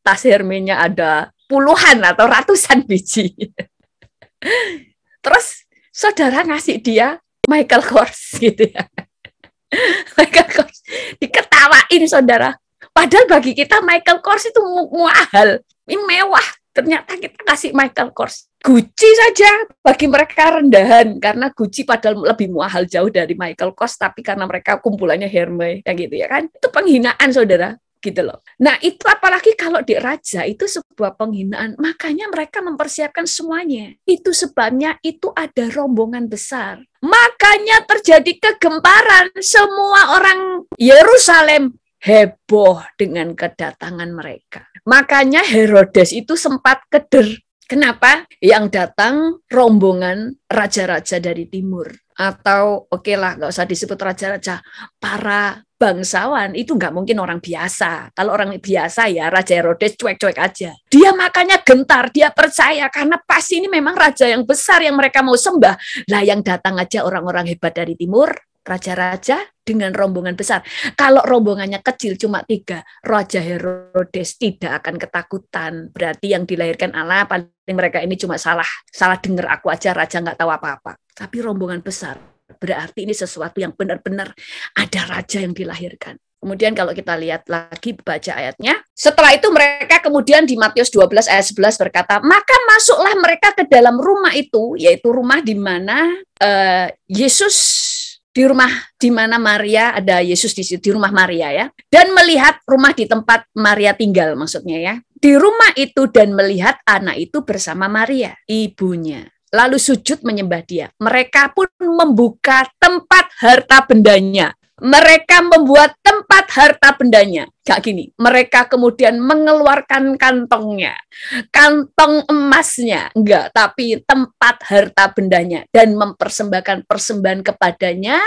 tas Hermesnya ada puluhan atau ratusan biji. Terus saudara ngasih dia Michael Kors gitu ya. Michael Kors diketawain saudara. Padahal bagi kita Michael Kors itu mahal, ini mewah. Ternyata kita kasih Michael Kors. Gucci saja bagi mereka rendahan, karena Gucci padahal lebih mahal jauh dari Michael Kors, tapi karena mereka kumpulannya Hermes, ya gitu ya kan. Itu penghinaan saudara, gitu loh. Nah itu apalagi kalau di raja, itu sebuah penghinaan. Makanya mereka mempersiapkan semuanya. Itu sebabnya itu ada rombongan besar. Makanya terjadi kegemparan, semua orang Yerusalem heboh dengan kedatangan mereka. Makanya Herodes itu sempat keder. Kenapa? Yang datang rombongan raja-raja dari timur. Atau oke lah, nggak usah disebut raja-raja, para bangsawan itu nggak mungkin orang biasa. Kalau orang biasa ya Raja Herodes cuek-cuek aja. Dia makanya gentar, dia percaya karena pasti ini memang raja yang besar yang mereka mau sembah. Lah yang datang aja orang-orang hebat dari timur, raja-raja dengan rombongan besar. Kalau rombongannya kecil cuma 3, Raja Herodes tidak akan ketakutan. Berarti yang dilahirkan Allah, paling mereka ini cuma salah dengar aku aja, raja nggak tahu apa-apa. Tapi rombongan besar, berarti ini sesuatu yang benar-benar ada raja yang dilahirkan. Kemudian kalau kita lihat lagi baca ayatnya, setelah itu mereka kemudian di Matius 12 ayat 11 berkata, maka masuklah mereka ke dalam rumah itu, yaitu rumah di mana Yesus, di rumah di mana Maria, ada Yesus di rumah Maria ya, dan melihat rumah di tempat Maria tinggal maksudnya ya, di rumah itu dan melihat anak itu bersama Maria, ibunya. Lalu sujud menyembah dia. Mereka pun membuka tempat harta bendanya. Mereka membuat tempat harta bendanya. Kayak gini, mereka kemudian mengeluarkan kantongnya, kantong emasnya, enggak, tapi tempat harta bendanya, dan mempersembahkan persembahan kepadanya,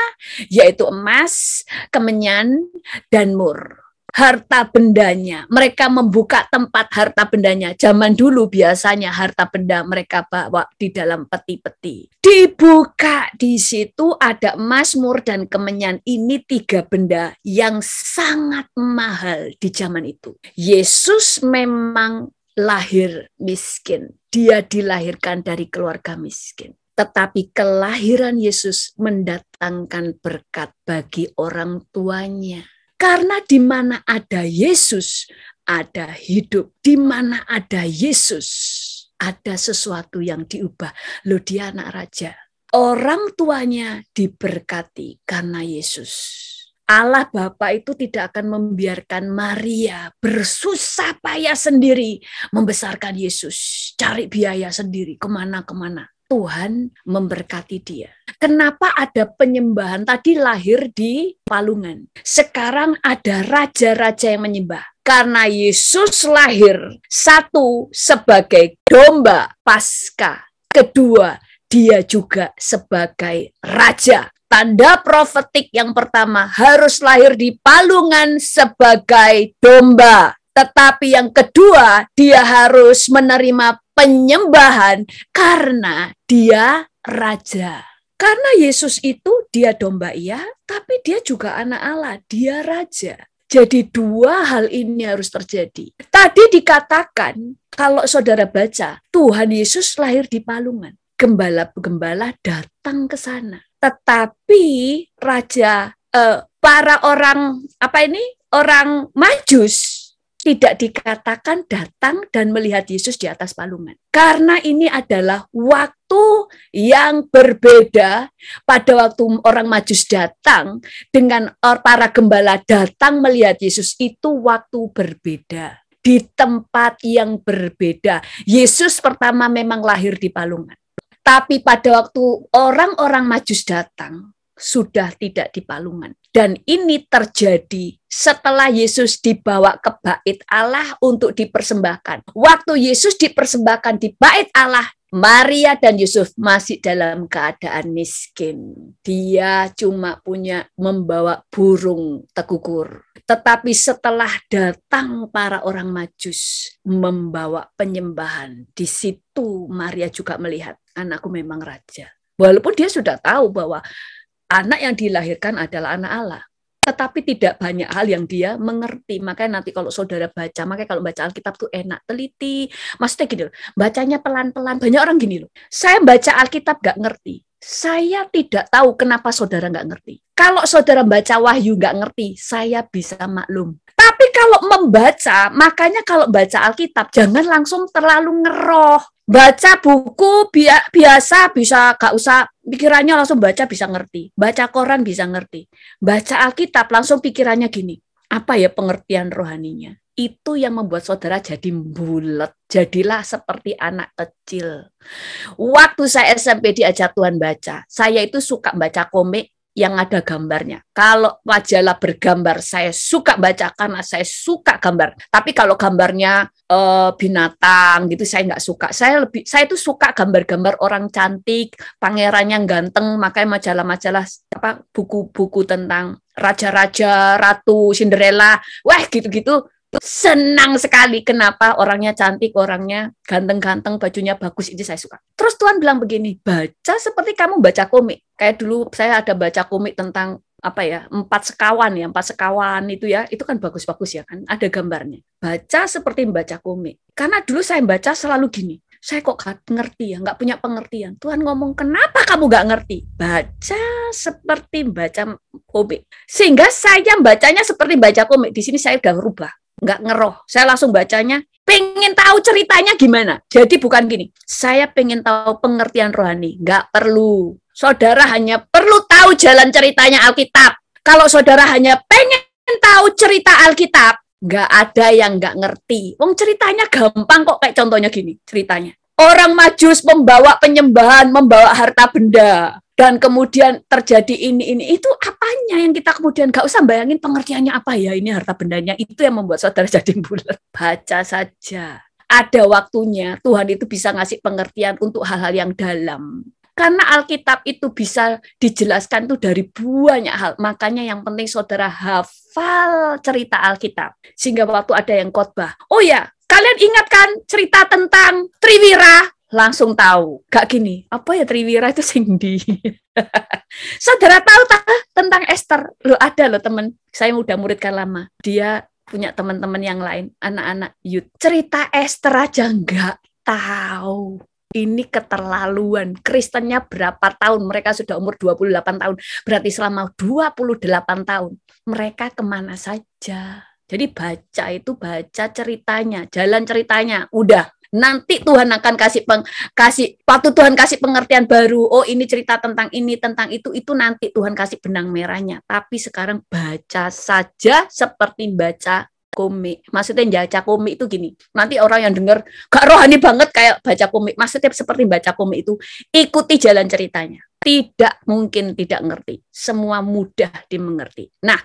yaitu emas, kemenyan, dan mur. Harta bendanya, mereka membuka tempat harta bendanya. Zaman dulu biasanya harta benda mereka bawa di dalam peti-peti. Dibuka, di situ ada emas, mur, dan kemenyan. Ini 3 benda yang sangat mahal di zaman itu. Yesus memang lahir miskin. Dia dilahirkan dari keluarga miskin. Tetapi kelahiran Yesus mendatangkan berkat bagi orang tuanya. Karena di mana ada Yesus, ada hidup. Di mana ada Yesus, ada sesuatu yang diubah. Loh, dia anak raja. Orang tuanya diberkati karena Yesus. Allah Bapa itu tidak akan membiarkan Maria bersusah payah sendiri membesarkan Yesus. Cari biaya sendiri kemana-kemana. Tuhan memberkati dia. Kenapa ada penyembahan tadi lahir di palungan? Sekarang ada raja-raja yang menyembah. Karena Yesus lahir, 1 sebagai domba Paskah, 2 dia juga sebagai raja. Tanda profetik yang pertama harus lahir di palungan sebagai domba. Tetapi yang kedua, dia harus menerima penyembahan karena dia raja. Karena Yesus itu dia domba iya, tapi dia juga anak Allah, dia raja. Jadi 2 hal ini harus terjadi. Tadi dikatakan, kalau saudara baca, Tuhan Yesus lahir di palungan. Gembala-gembala datang ke sana. Tetapi para orang Majus tidak dikatakan datang dan melihat Yesus di atas palungan. Karena ini adalah waktu yang berbeda. Pada waktu orang Majus datang dengan para gembala datang melihat Yesus, itu waktu berbeda. Di tempat yang berbeda. Yesus pertama memang lahir di palungan. Tapi pada waktu orang-orang Majus datang, sudah tidak di palungan. Dan ini terjadi setelah Yesus dibawa ke bait Allah untuk dipersembahkan. Waktu Yesus dipersembahkan di bait Allah, Maria dan Yusuf masih dalam keadaan miskin. Dia cuma membawa burung tekukur. Tetapi setelah datang para orang Majus membawa penyembahan, di situ Maria juga melihat, anakku memang raja. Walaupun dia sudah tahu bahwa anak yang dilahirkan adalah anak Allah. Tetapi tidak banyak hal yang dia mengerti. Makanya nanti kalau saudara baca, makanya kalau baca Alkitab tuh enak, teliti. Maksudnya gini loh, bacanya pelan-pelan. Banyak orang gini loh, saya baca Alkitab gak ngerti. Saya tidak tahu kenapa saudara gak ngerti. Kalau saudara baca Wahyu gak ngerti, saya bisa maklum. Tapi kalau membaca, makanya kalau baca Alkitab, jangan langsung terlalu ngeroh. Baca buku biasa bisa, gak usah pikirannya langsung baca bisa ngerti. Baca koran bisa ngerti. Baca Alkitab langsung pikirannya gini, apa ya pengertian rohaninya? Itu yang membuat saudara jadi bulet. Jadilah seperti anak kecil. Waktu saya SMP diajar Tuhan baca, saya itu suka baca komik yang ada gambarnya. Kalau majalah bergambar, saya suka baca karena saya suka gambar. Tapi kalau gambarnya binatang gitu, saya nggak suka. Saya itu suka gambar-gambar orang cantik, pangeran yang ganteng. Makanya majalah-majalah buku-buku tentang raja-raja, ratu, Cinderella, wah gitu-gitu. Senang sekali. Kenapa? Orangnya cantik, orangnya ganteng-ganteng, bajunya bagus, itu saya suka. Terus Tuhan bilang begini, baca seperti kamu baca komik. Kayak dulu saya ada baca komik tentang empat sekawan itu ya, itu kan bagus-bagus ya kan, ada gambarnya. Baca seperti membaca komik. Karena dulu saya baca selalu gini, saya kok gak ngerti ya, gak punya pengertian. Tuhan ngomong, kenapa kamu gak ngerti? Baca seperti baca komik. Sehingga saya bacanya seperti baca komik. Di sini saya udah rubah. Nggak ngeroh, saya langsung bacanya, pengen tahu ceritanya gimana. Jadi bukan gini, saya pengen tahu pengertian rohani, nggak perlu. Saudara hanya perlu tahu jalan ceritanya Alkitab. Kalau saudara hanya pengen tahu cerita Alkitab, nggak ada yang nggak ngerti. Wong ceritanya gampang kok, kayak contohnya gini ceritanya. Orang Majus membawa penyembahan, membawa harta benda. Dan kemudian terjadi ini, itu apanya yang kita kemudian gak usah bayangin pengertiannya apa ya, ini harta bendanya, itu yang membuat saudara jadi bulat. Baca saja. Ada waktunya Tuhan itu bisa ngasih pengertian untuk hal-hal yang dalam. Karena Alkitab itu bisa dijelaskan tuh dari banyak hal. Makanya yang penting saudara hafal cerita Alkitab. Sehingga waktu ada yang khotbah, oh ya, kalian ingat kan cerita tentang Triwira? Langsung tahu. Gak gini, apa ya Triwira itu Singdi. Saudara tahu tentang Esther? Loh ada loh teman, saya udah muridkan lama. Dia punya teman-teman yang lain, anak-anak youth. Cerita Esther aja nggak tahu. Ini keterlaluan. Kristennya berapa tahun? Mereka sudah umur 28 tahun. Berarti selama 28 tahun. Mereka kemana saja? Jadi baca itu baca ceritanya, jalan ceritanya. Udah. Nanti Tuhan akan waktu Tuhan kasih pengertian baru. Oh ini cerita tentang ini, tentang itu nanti Tuhan kasih benang merahnya. Tapi sekarang baca saja seperti baca komik. Maksudnya baca komik itu gini. Nanti orang yang dengar gak rohani banget kayak baca komik. Maksudnya seperti baca komik itu ikuti jalan ceritanya. Tidak mungkin tidak ngerti. Semua mudah dimengerti. Nah,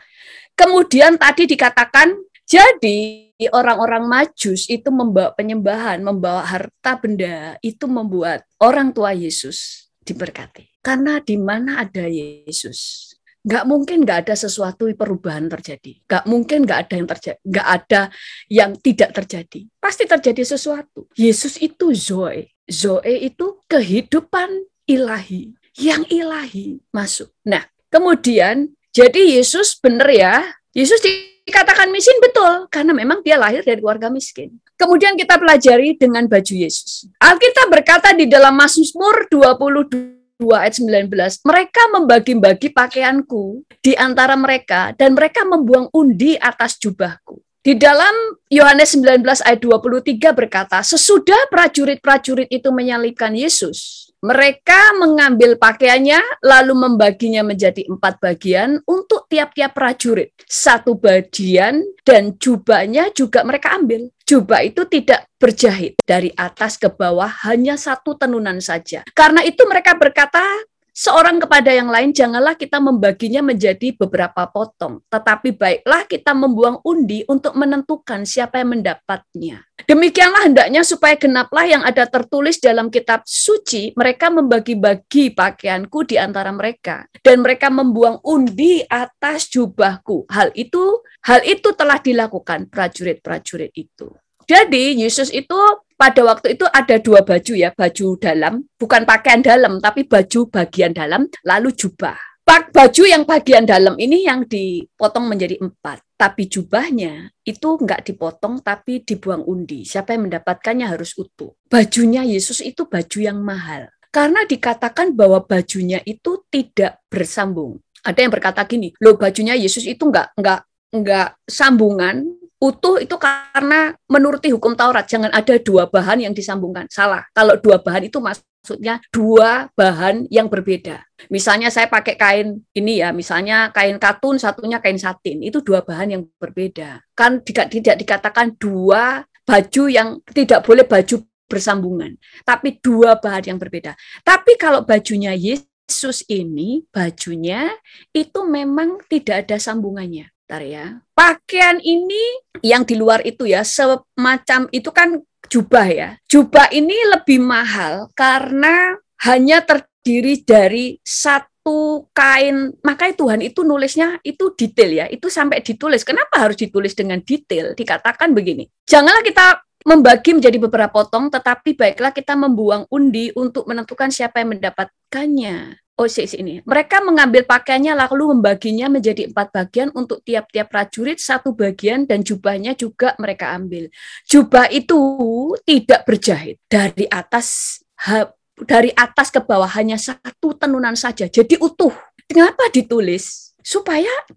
kemudian tadi dikatakan jadi orang-orang Majus itu membawa penyembahan, membawa harta benda, itu membuat orang tua Yesus diberkati. Karena di mana ada Yesus, nggak mungkin nggak ada sesuatu perubahan terjadi. Nggak mungkin nggak ada yang terjadi, nggak ada yang tidak terjadi. Pasti terjadi sesuatu. Yesus itu Zoe. Zoe itu kehidupan ilahi, yang ilahi masuk. Nah, kemudian jadi Yesus benar ya, Yesus dikatakan miskin betul, karena memang dia lahir dari keluarga miskin. Kemudian kita pelajari dengan baju Yesus. Alkitab berkata di dalam Mazmur 22 ayat 19, mereka membagi-bagi pakaianku di antara mereka, dan mereka membuang undi atas jubahku. Di dalam Yohanes 19 ayat 23 berkata, sesudah prajurit-prajurit itu menyalibkan Yesus, mereka mengambil pakaiannya, lalu membaginya menjadi 4 bagian untuk tiap-tiap prajurit. 1 bagian dan jubahnya juga mereka ambil. Jubah itu tidak berjahit. Dari atas ke bawah hanya 1 tenunan saja. Karena itu mereka berkata, seorang kepada yang lain, janganlah kita membaginya menjadi beberapa potong. Tetapi baiklah kita membuang undi untuk menentukan siapa yang mendapatnya. Demikianlah hendaknya supaya genaplah yang ada tertulis dalam kitab suci, mereka membagi-bagi pakaianku di antara mereka. Dan mereka membuang undi atas jubahku. Hal itu telah dilakukan prajurit-prajurit itu. Jadi Yesus itu pada waktu itu ada 2 baju ya, baju dalam, bukan pakaian dalam, tapi baju bagian dalam, lalu jubah. Baju yang bagian dalam ini yang dipotong menjadi 4, tapi jubahnya itu nggak dipotong, tapi dibuang undi. Siapa yang mendapatkannya harus utuh. Bajunya Yesus itu baju yang mahal, karena dikatakan bahwa bajunya itu tidak bersambung. Ada yang berkata gini, loh bajunya Yesus itu nggak sambungan, utuh itu karena menuruti hukum Taurat, jangan ada 2 bahan yang disambungkan. Salah, kalau 2 bahan itu maksudnya 2 bahan yang berbeda. Misalnya saya pakai kain ini ya, misalnya kain katun, satunya kain satin, itu 2 bahan yang berbeda. Kan tidak dikatakan 2 baju yang tidak boleh baju bersambungan, tapi 2 bahan yang berbeda. Tapi kalau bajunya Yesus ini, bajunya itu memang tidak ada sambungannya. Bentar ya. Pakaian ini yang di luar itu ya, semacam itu kan jubah ya. Jubah ini lebih mahal karena hanya terdiri dari 1 kain. Makanya Tuhan itu nulisnya itu detail ya. Itu sampai ditulis. Kenapa harus ditulis dengan detail? Dikatakan begini. Janganlah kita membagi menjadi beberapa potong, tetapi baiklah kita membuang undi untuk menentukan siapa yang mendapatkannya. Ini. Mereka mengambil pakaiannya lalu membaginya menjadi 4 bagian untuk tiap-tiap prajurit 1 bagian, dan jubahnya juga mereka ambil. Jubah itu tidak berjahit, dari atas ke bawah hanya 1 tenunan saja, jadi utuh. Kenapa ditulis?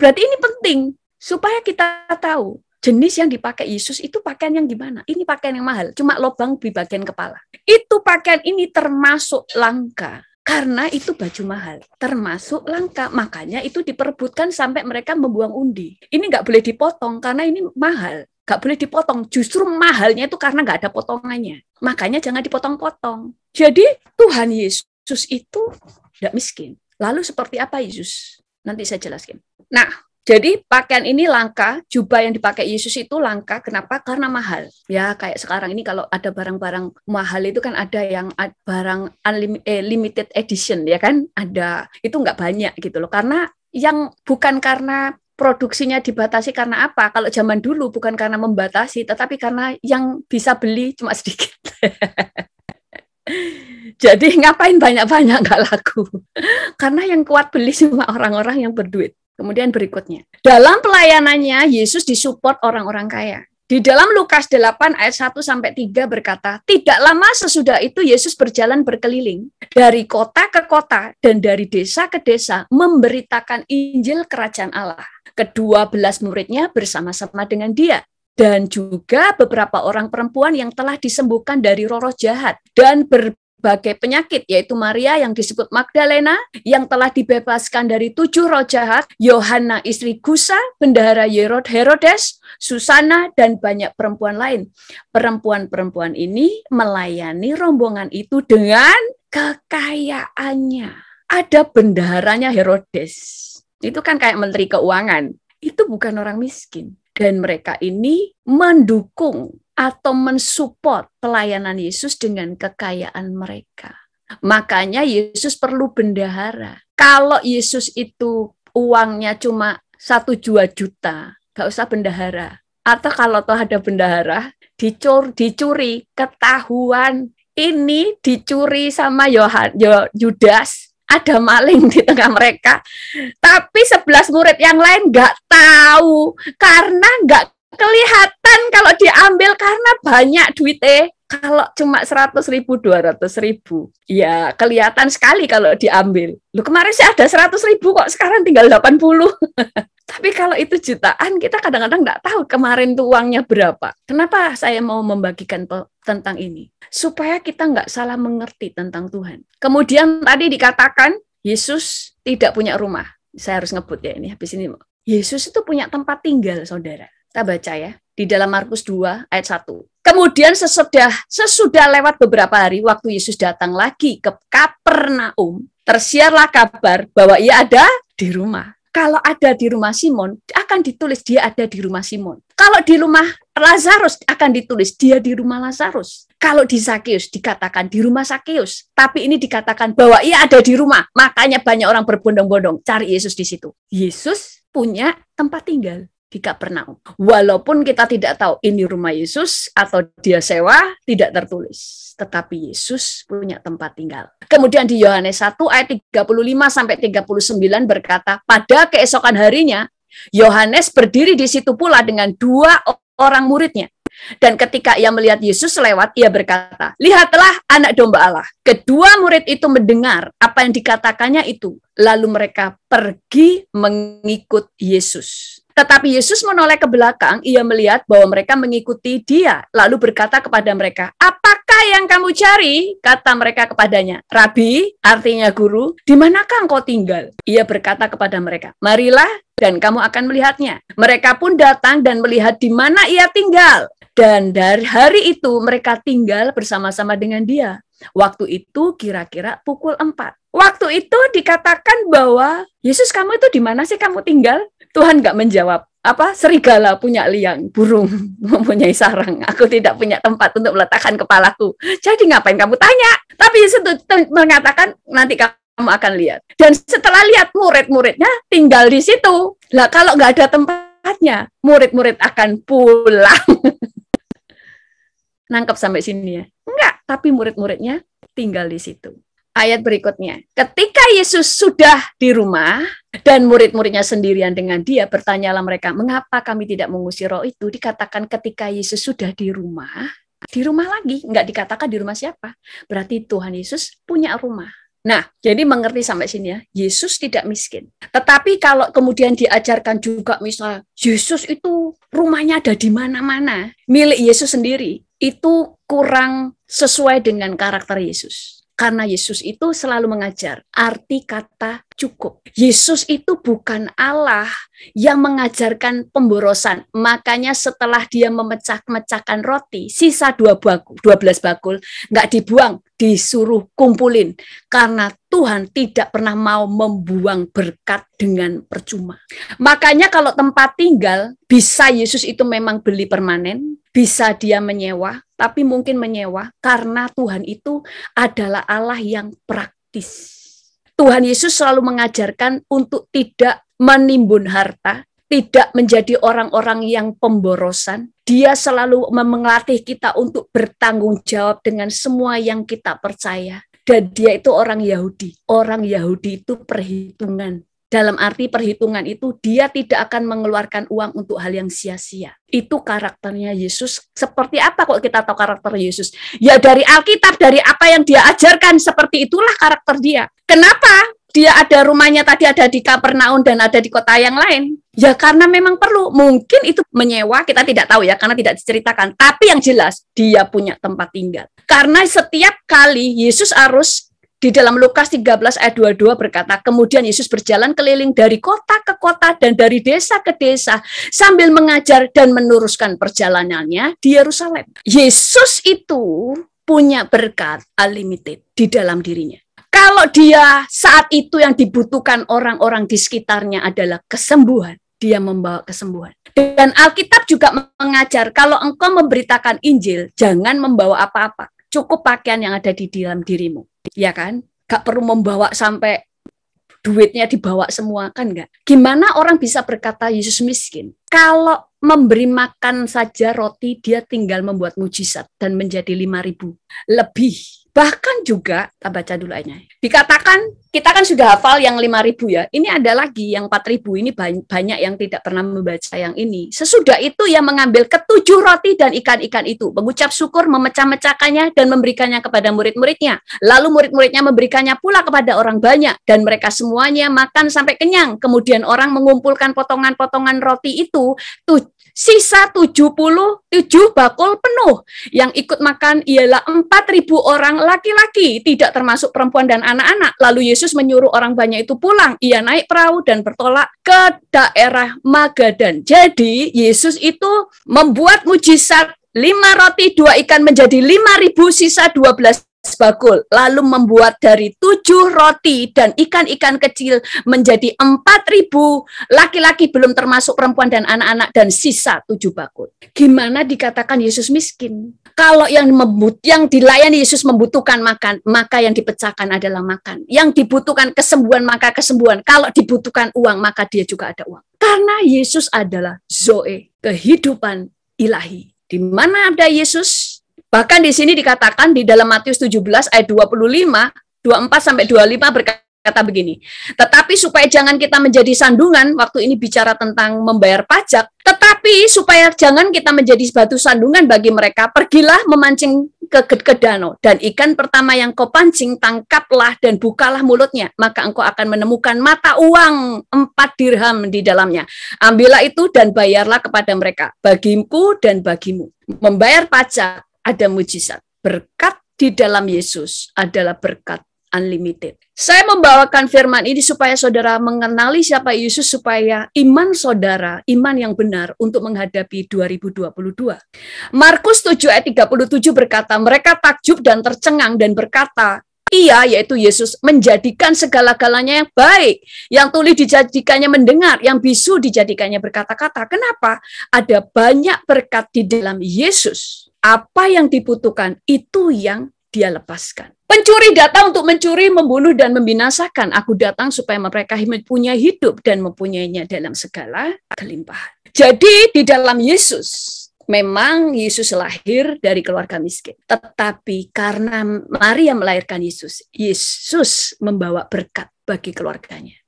Berarti ini penting, supaya kita tahu jenis yang dipakai Yesus itu pakaian yang gimana. Ini pakaian yang mahal, cuma lubang di bagian kepala. Itu pakaian ini termasuk langka. Karena itu baju mahal, termasuk langka. Makanya itu diperebutkan sampai mereka membuang undi. Ini nggak boleh dipotong karena ini mahal. Nggak boleh dipotong. Justru mahalnya itu karena nggak ada potongannya. Makanya jangan dipotong-potong. Jadi Tuhan Yesus itu tidak miskin. Lalu seperti apa Yesus? Nanti saya jelaskan. Nah, jadi pakaian ini langka, jubah yang dipakai Yesus itu langka. Kenapa? Karena mahal. Ya kayak sekarang ini kalau ada barang-barang mahal itu kan ada yang barang limited edition ya kan? Ada, itu nggak banyak gitu loh. Karena yang bukan karena produksinya dibatasi karena apa? Kalau zaman dulu bukan karena membatasi, tetapi karena yang bisa beli cuma sedikit. Jadi ngapain banyak-banyak nggak laku? Karena yang kuat beli cuma orang-orang yang berduit. Kemudian berikutnya, dalam pelayanannya Yesus disupport orang-orang kaya. Di dalam Lukas 8 ayat 1-3 berkata, tidak lama sesudah itu Yesus berjalan berkeliling dari kota ke kota dan dari desa ke desa memberitakan Injil Kerajaan Allah. Ke-12 muridnya bersama-sama dengan dia. Dan juga beberapa orang perempuan yang telah disembuhkan dari roh-roh jahat dan berbagai penyakit, yaitu Maria yang disebut Magdalena, yang telah dibebaskan dari 7 roh jahat, Yohana istri Kusa, bendahara Herodes, Susana, dan banyak perempuan lain. Perempuan-perempuan ini melayani rombongan itu dengan kekayaannya. Ada bendaharanya Herodes. Itu kan kayak menteri keuangan. Itu bukan orang miskin. Dan mereka ini mendukung atau mensupport pelayanan Yesus dengan kekayaan mereka. Makanya Yesus perlu bendahara. Kalau Yesus itu uangnya cuma 1-2 juta, gak usah bendahara. Atau kalau toh ada bendahara, dicuri, ketahuan. Ini dicuri sama Yudas. Ada maling di tengah mereka. Tapi 11 murid yang lain nggak tahu. Karena nggak kelihatan kalau diambil karena banyak duitnya. Kalau cuma 100.000, 200.000, ya kelihatan sekali kalau diambil. Loh, kemarin sih ada 100.000 kok, sekarang tinggal 80. Tapi kalau itu jutaan, kita kadang-kadang nggak tahu kemarin tuh uangnya berapa. Kenapa saya mau membagikan tentang ini? Supaya kita nggak salah mengerti tentang Tuhan. Kemudian tadi dikatakan, Yesus tidak punya rumah. Saya harus ngebut ya ini, habis ini. Yesus itu punya tempat tinggal, saudara. Kita baca ya, di dalam Markus 2 ayat 1. Kemudian sesudah lewat beberapa hari, waktu Yesus datang lagi ke Kapernaum, tersiarlah kabar bahwa ia ada di rumah. Kalau ada di rumah Simon, akan ditulis dia ada di rumah Simon. Kalau di rumah Lazarus, akan ditulis dia di rumah Lazarus. Kalau di Zakeus, dikatakan di rumah Zakeus. Tapi ini dikatakan bahwa ia ada di rumah. Makanya banyak orang berbondong-bondong cari Yesus di situ. Yesus punya tempat tinggal. di Kapernaum. Walaupun kita tidak tahu ini rumah Yesus atau dia sewa, tidak tertulis. Tetapi Yesus punya tempat tinggal. Kemudian di Yohanes 1 ayat 35-39 berkata, pada keesokan harinya, Yohanes berdiri di situ pula dengan 2 orang muridnya. Dan ketika ia melihat Yesus lewat, ia berkata, lihatlah anak domba Allah. Kedua murid itu mendengar apa yang dikatakannya itu. Lalu mereka pergi mengikut Yesus. Tetapi Yesus menoleh ke belakang, ia melihat bahwa mereka mengikuti dia. Lalu berkata kepada mereka, apakah yang kamu cari? Kata mereka kepadanya, Rabi, artinya guru, di manakah engkau tinggal? Ia berkata kepada mereka, marilah dan kamu akan melihatnya. Mereka pun datang dan melihat di mana ia tinggal. Dan dari hari itu mereka tinggal bersama-sama dengan dia. Waktu itu kira-kira pukul 4. Waktu itu dikatakan bahwa, Yesus, kamu itu di mana sih kamu tinggal? Tuhan nggak menjawab. Apa? Serigala punya liang, burung mempunyai sarang. Aku tidak punya tempat untuk meletakkan kepalaku. Jadi ngapain kamu tanya? Tapi Yesus mengatakan, nanti kamu akan lihat. Dan setelah lihat, murid-muridnya tinggal di situ. Lah kalau nggak ada tempatnya, murid-murid akan pulang. Nangkep sampai sini ya? Enggak, tapi murid-muridnya tinggal di situ. Ayat berikutnya, ketika Yesus sudah di rumah dan murid-muridnya sendirian dengan dia, bertanyalah mereka, mengapa kami tidak mengusir roh itu? Dikatakan ketika Yesus sudah di rumah lagi, enggak dikatakan di rumah siapa. Berarti Tuhan Yesus punya rumah. Nah, jadi mengerti sampai sini ya, Yesus tidak miskin. Tetapi kalau kemudian diajarkan juga misal, Yesus itu rumahnya ada di mana-mana, milik Yesus sendiri, itu kurang sesuai dengan karakter Yesus. Karena Yesus itu selalu mengajar arti kata cukup. Yesus itu bukan Allah yang mengajarkan pemborosan. Makanya setelah dia memecah-mecahkan roti, sisa 12 bakul, nggak dibuang, disuruh kumpulin. Karena Tuhan tidak pernah mau membuang berkat dengan percuma. Makanya kalau tempat tinggal, bisa Yesus itu memang beli permanen, bisa dia menyewa, tapi mungkin menyewa karena Tuhan itu adalah Allah yang praktis. Tuhan Yesus selalu mengajarkan untuk tidak menimbun harta, tidak menjadi orang-orang yang pemborosan. Dia selalu melatih kita untuk bertanggung jawab dengan semua yang kita percaya. Dan dia itu orang Yahudi. Orang Yahudi itu perhitungan. Dalam arti perhitungan itu dia tidak akan mengeluarkan uang untuk hal yang sia-sia. Itu karakternya Yesus. Seperti apa kok kita tahu karakter Yesus? Ya dari Alkitab, dari apa yang dia ajarkan, seperti itulah karakter dia. Kenapa dia ada rumahnya tadi ada di Kapernaum dan ada di kota yang lain? Ya karena memang perlu. Mungkin itu menyewa, kita tidak tahu ya karena tidak diceritakan. Tapi yang jelas dia punya tempat tinggal. Karena setiap kali Yesus harus di dalam Lukas 13 ayat 22 berkata, kemudian Yesus berjalan keliling dari kota ke kota dan dari desa ke desa sambil mengajar dan meneruskan perjalanannya di Yerusalem. Yesus itu punya berkat unlimited di dalam dirinya. Kalau dia saat itu yang dibutuhkan orang-orang di sekitarnya adalah kesembuhan, dia membawa kesembuhan. Dan Alkitab juga mengajar kalau engkau memberitakan Injil, jangan membawa apa-apa. Cukup pakaian yang ada di dalam dirimu. Ya kan? Gak perlu membawa sampai duitnya dibawa semua, kan enggak? Gimana orang bisa berkata Yesus miskin? Kalau memberi makan saja roti, dia tinggal membuat mujizat dan menjadi 5.000 lebih. Bahkan juga, kita baca dulu ayatnya. Dikatakan, kita kan sudah hafal yang 5.000 ya. Ini ada lagi yang 4.000. Ini banyak yang tidak pernah membaca yang ini. Sesudah itu ia mengambil ke-7 roti dan ikan-ikan itu, mengucap syukur, memecah-mecahkannya dan memberikannya kepada murid-muridnya. Lalu murid-muridnya memberikannya pula kepada orang banyak dan mereka semuanya makan sampai kenyang. Kemudian orang mengumpulkan potongan-potongan roti itu, sisa 77 bakul penuh. Yang ikut makan ialah 4.000 orang laki-laki, tidak termasuk perempuan dan anak-anak. Lalu Yesus menyuruh orang banyak itu pulang. Ia naik perahu dan bertolak ke daerah Magadan. Jadi Yesus itu membuat mujizat 5 roti 2 ikan menjadi 5.000, sisa 12 bakul, lalu membuat dari 7 roti dan ikan-ikan kecil menjadi 4.000 laki-laki, belum termasuk perempuan dan anak-anak, dan sisa 7 bakul. Gimana dikatakan Yesus miskin? Kalau yang dilayani Yesus membutuhkan makan, maka yang dipecahkan adalah makan. Yang dibutuhkan kesembuhan, maka kesembuhan. Kalau dibutuhkan uang, maka dia juga ada uang. Karena Yesus adalah Zoe, kehidupan ilahi. Di mana ada Yesus, bahkan di sini dikatakan di dalam Matius 17 ayat 25, 24 sampai 25 berkata begini. Tetapi supaya jangan kita menjadi sandungan, waktu ini bicara tentang membayar pajak, tetapi supaya jangan kita menjadi batu sandungan bagi mereka, pergilah memancing ke danau, dan ikan pertama yang kau pancing, tangkaplah dan bukalah mulutnya, maka engkau akan menemukan mata uang 4 dirham di dalamnya. Ambillah itu dan bayarlah kepada mereka, bagiku dan bagimu. Membayar pajak ada mujizat. Berkat di dalam Yesus adalah berkat unlimited. Saya membawakan firman ini supaya saudara mengenali siapa Yesus, supaya iman saudara, iman yang benar untuk menghadapi 2022. Markus 7 ayat 37 berkata, mereka takjub dan tercengang dan berkata, ia, yaitu Yesus, menjadikan segala-galanya yang baik, yang tuli dijadikannya mendengar, yang bisu dijadikannya berkata-kata. Kenapa? Ada banyak berkat di dalam Yesus. Apa yang dibutuhkan, itu yang dia lepaskan. Pencuri datang untuk mencuri, membunuh, dan membinasakan. Aku datang supaya mereka punya hidup dan mempunyainya dalam segala kelimpahan. Jadi di dalam Yesus, memang Yesus lahir dari keluarga miskin. Tetapi karena Maria melahirkan Yesus, Yesus membawa berkat bagi keluarganya.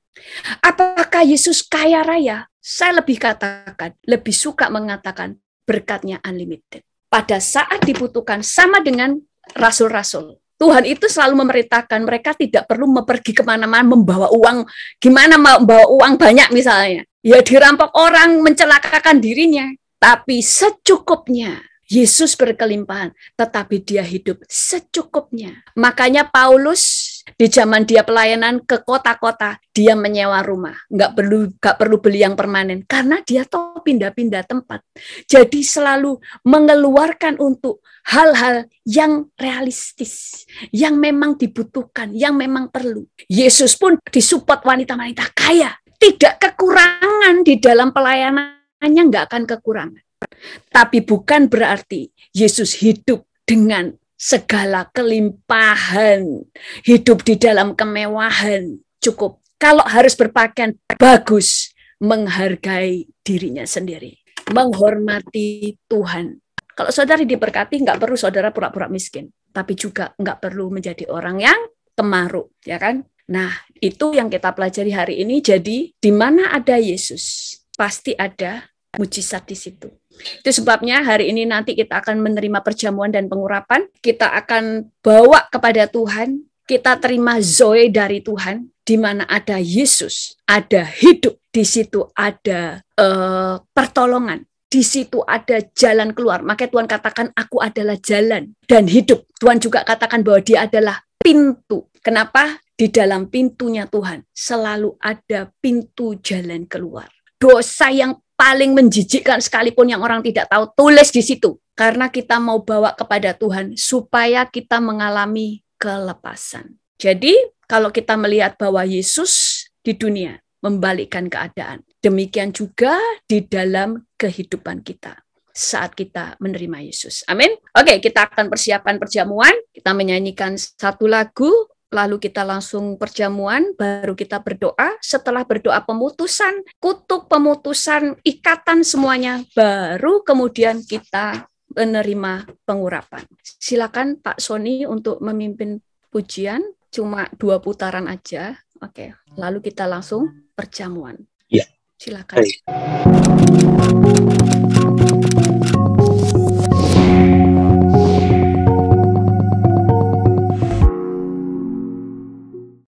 Apakah Yesus kaya raya? Saya lebih suka mengatakan berkatnya unlimited. Pada saat dibutuhkan, sama dengan rasul-rasul. Tuhan itu selalu memerintahkan mereka tidak perlu pergi kemana-mana membawa uang. Gimana mau membawa uang banyak misalnya? Ya dirampok orang, mencelakakan dirinya. Tapi secukupnya. Yesus berkelimpahan, tetapi dia hidup secukupnya. Makanya Paulus di zaman dia pelayanan ke kota-kota, dia menyewa rumah. Nggak perlu beli yang permanen, karena dia tahu pindah-pindah tempat. Jadi selalu mengeluarkan untuk hal-hal yang realistis, yang memang dibutuhkan, yang memang perlu. Yesus pun disupport wanita-wanita kaya. Tidak kekurangan di dalam pelayanannya, nggak akan kekurangan. Tapi bukan berarti Yesus hidup dengan segala kelimpahan, hidup di dalam kemewahan. Cukup kalau harus berpakaian bagus, menghargai dirinya sendiri, menghormati Tuhan. Kalau saudara diberkati, nggak perlu saudara pura-pura miskin, tapi juga nggak perlu menjadi orang yang kemaruk, ya kan? Nah, itu yang kita pelajari hari ini. Jadi, di mana ada Yesus, pasti ada mujizat di situ. Itu sebabnya hari ini nanti kita akan menerima perjamuan dan pengurapan. Kita akan bawa kepada Tuhan. Kita terima Zoe dari Tuhan. Di mana ada Yesus, ada hidup. Di situ ada pertolongan. Di situ ada jalan keluar. Makanya Tuhan katakan, aku adalah jalan dan hidup. Tuhan juga katakan bahwa dia adalah pintu. Kenapa? Di dalam pintunya Tuhan selalu ada pintu jalan keluar. Dosa yang paling menjijikkan sekalipun yang orang tidak tahu, tulis di situ. Karena kita mau bawa kepada Tuhan supaya kita mengalami kelepasan. Jadi, kalau kita melihat bahwa Yesus di dunia membalikkan keadaan, demikian juga di dalam kehidupan kita saat kita menerima Yesus. Amin. Oke, kita akan persiapan perjamuan. Kita menyanyikan satu lagu. Lalu kita langsung perjamuan, baru kita berdoa. Setelah berdoa pemutusan, kutuk pemutusan, ikatan semuanya, baru kemudian kita menerima pengurapan. Silakan Pak Sony untuk memimpin pujian, cuma 2 putaran aja. Oke, lalu kita langsung perjamuan. Ya. Silakan. Baik.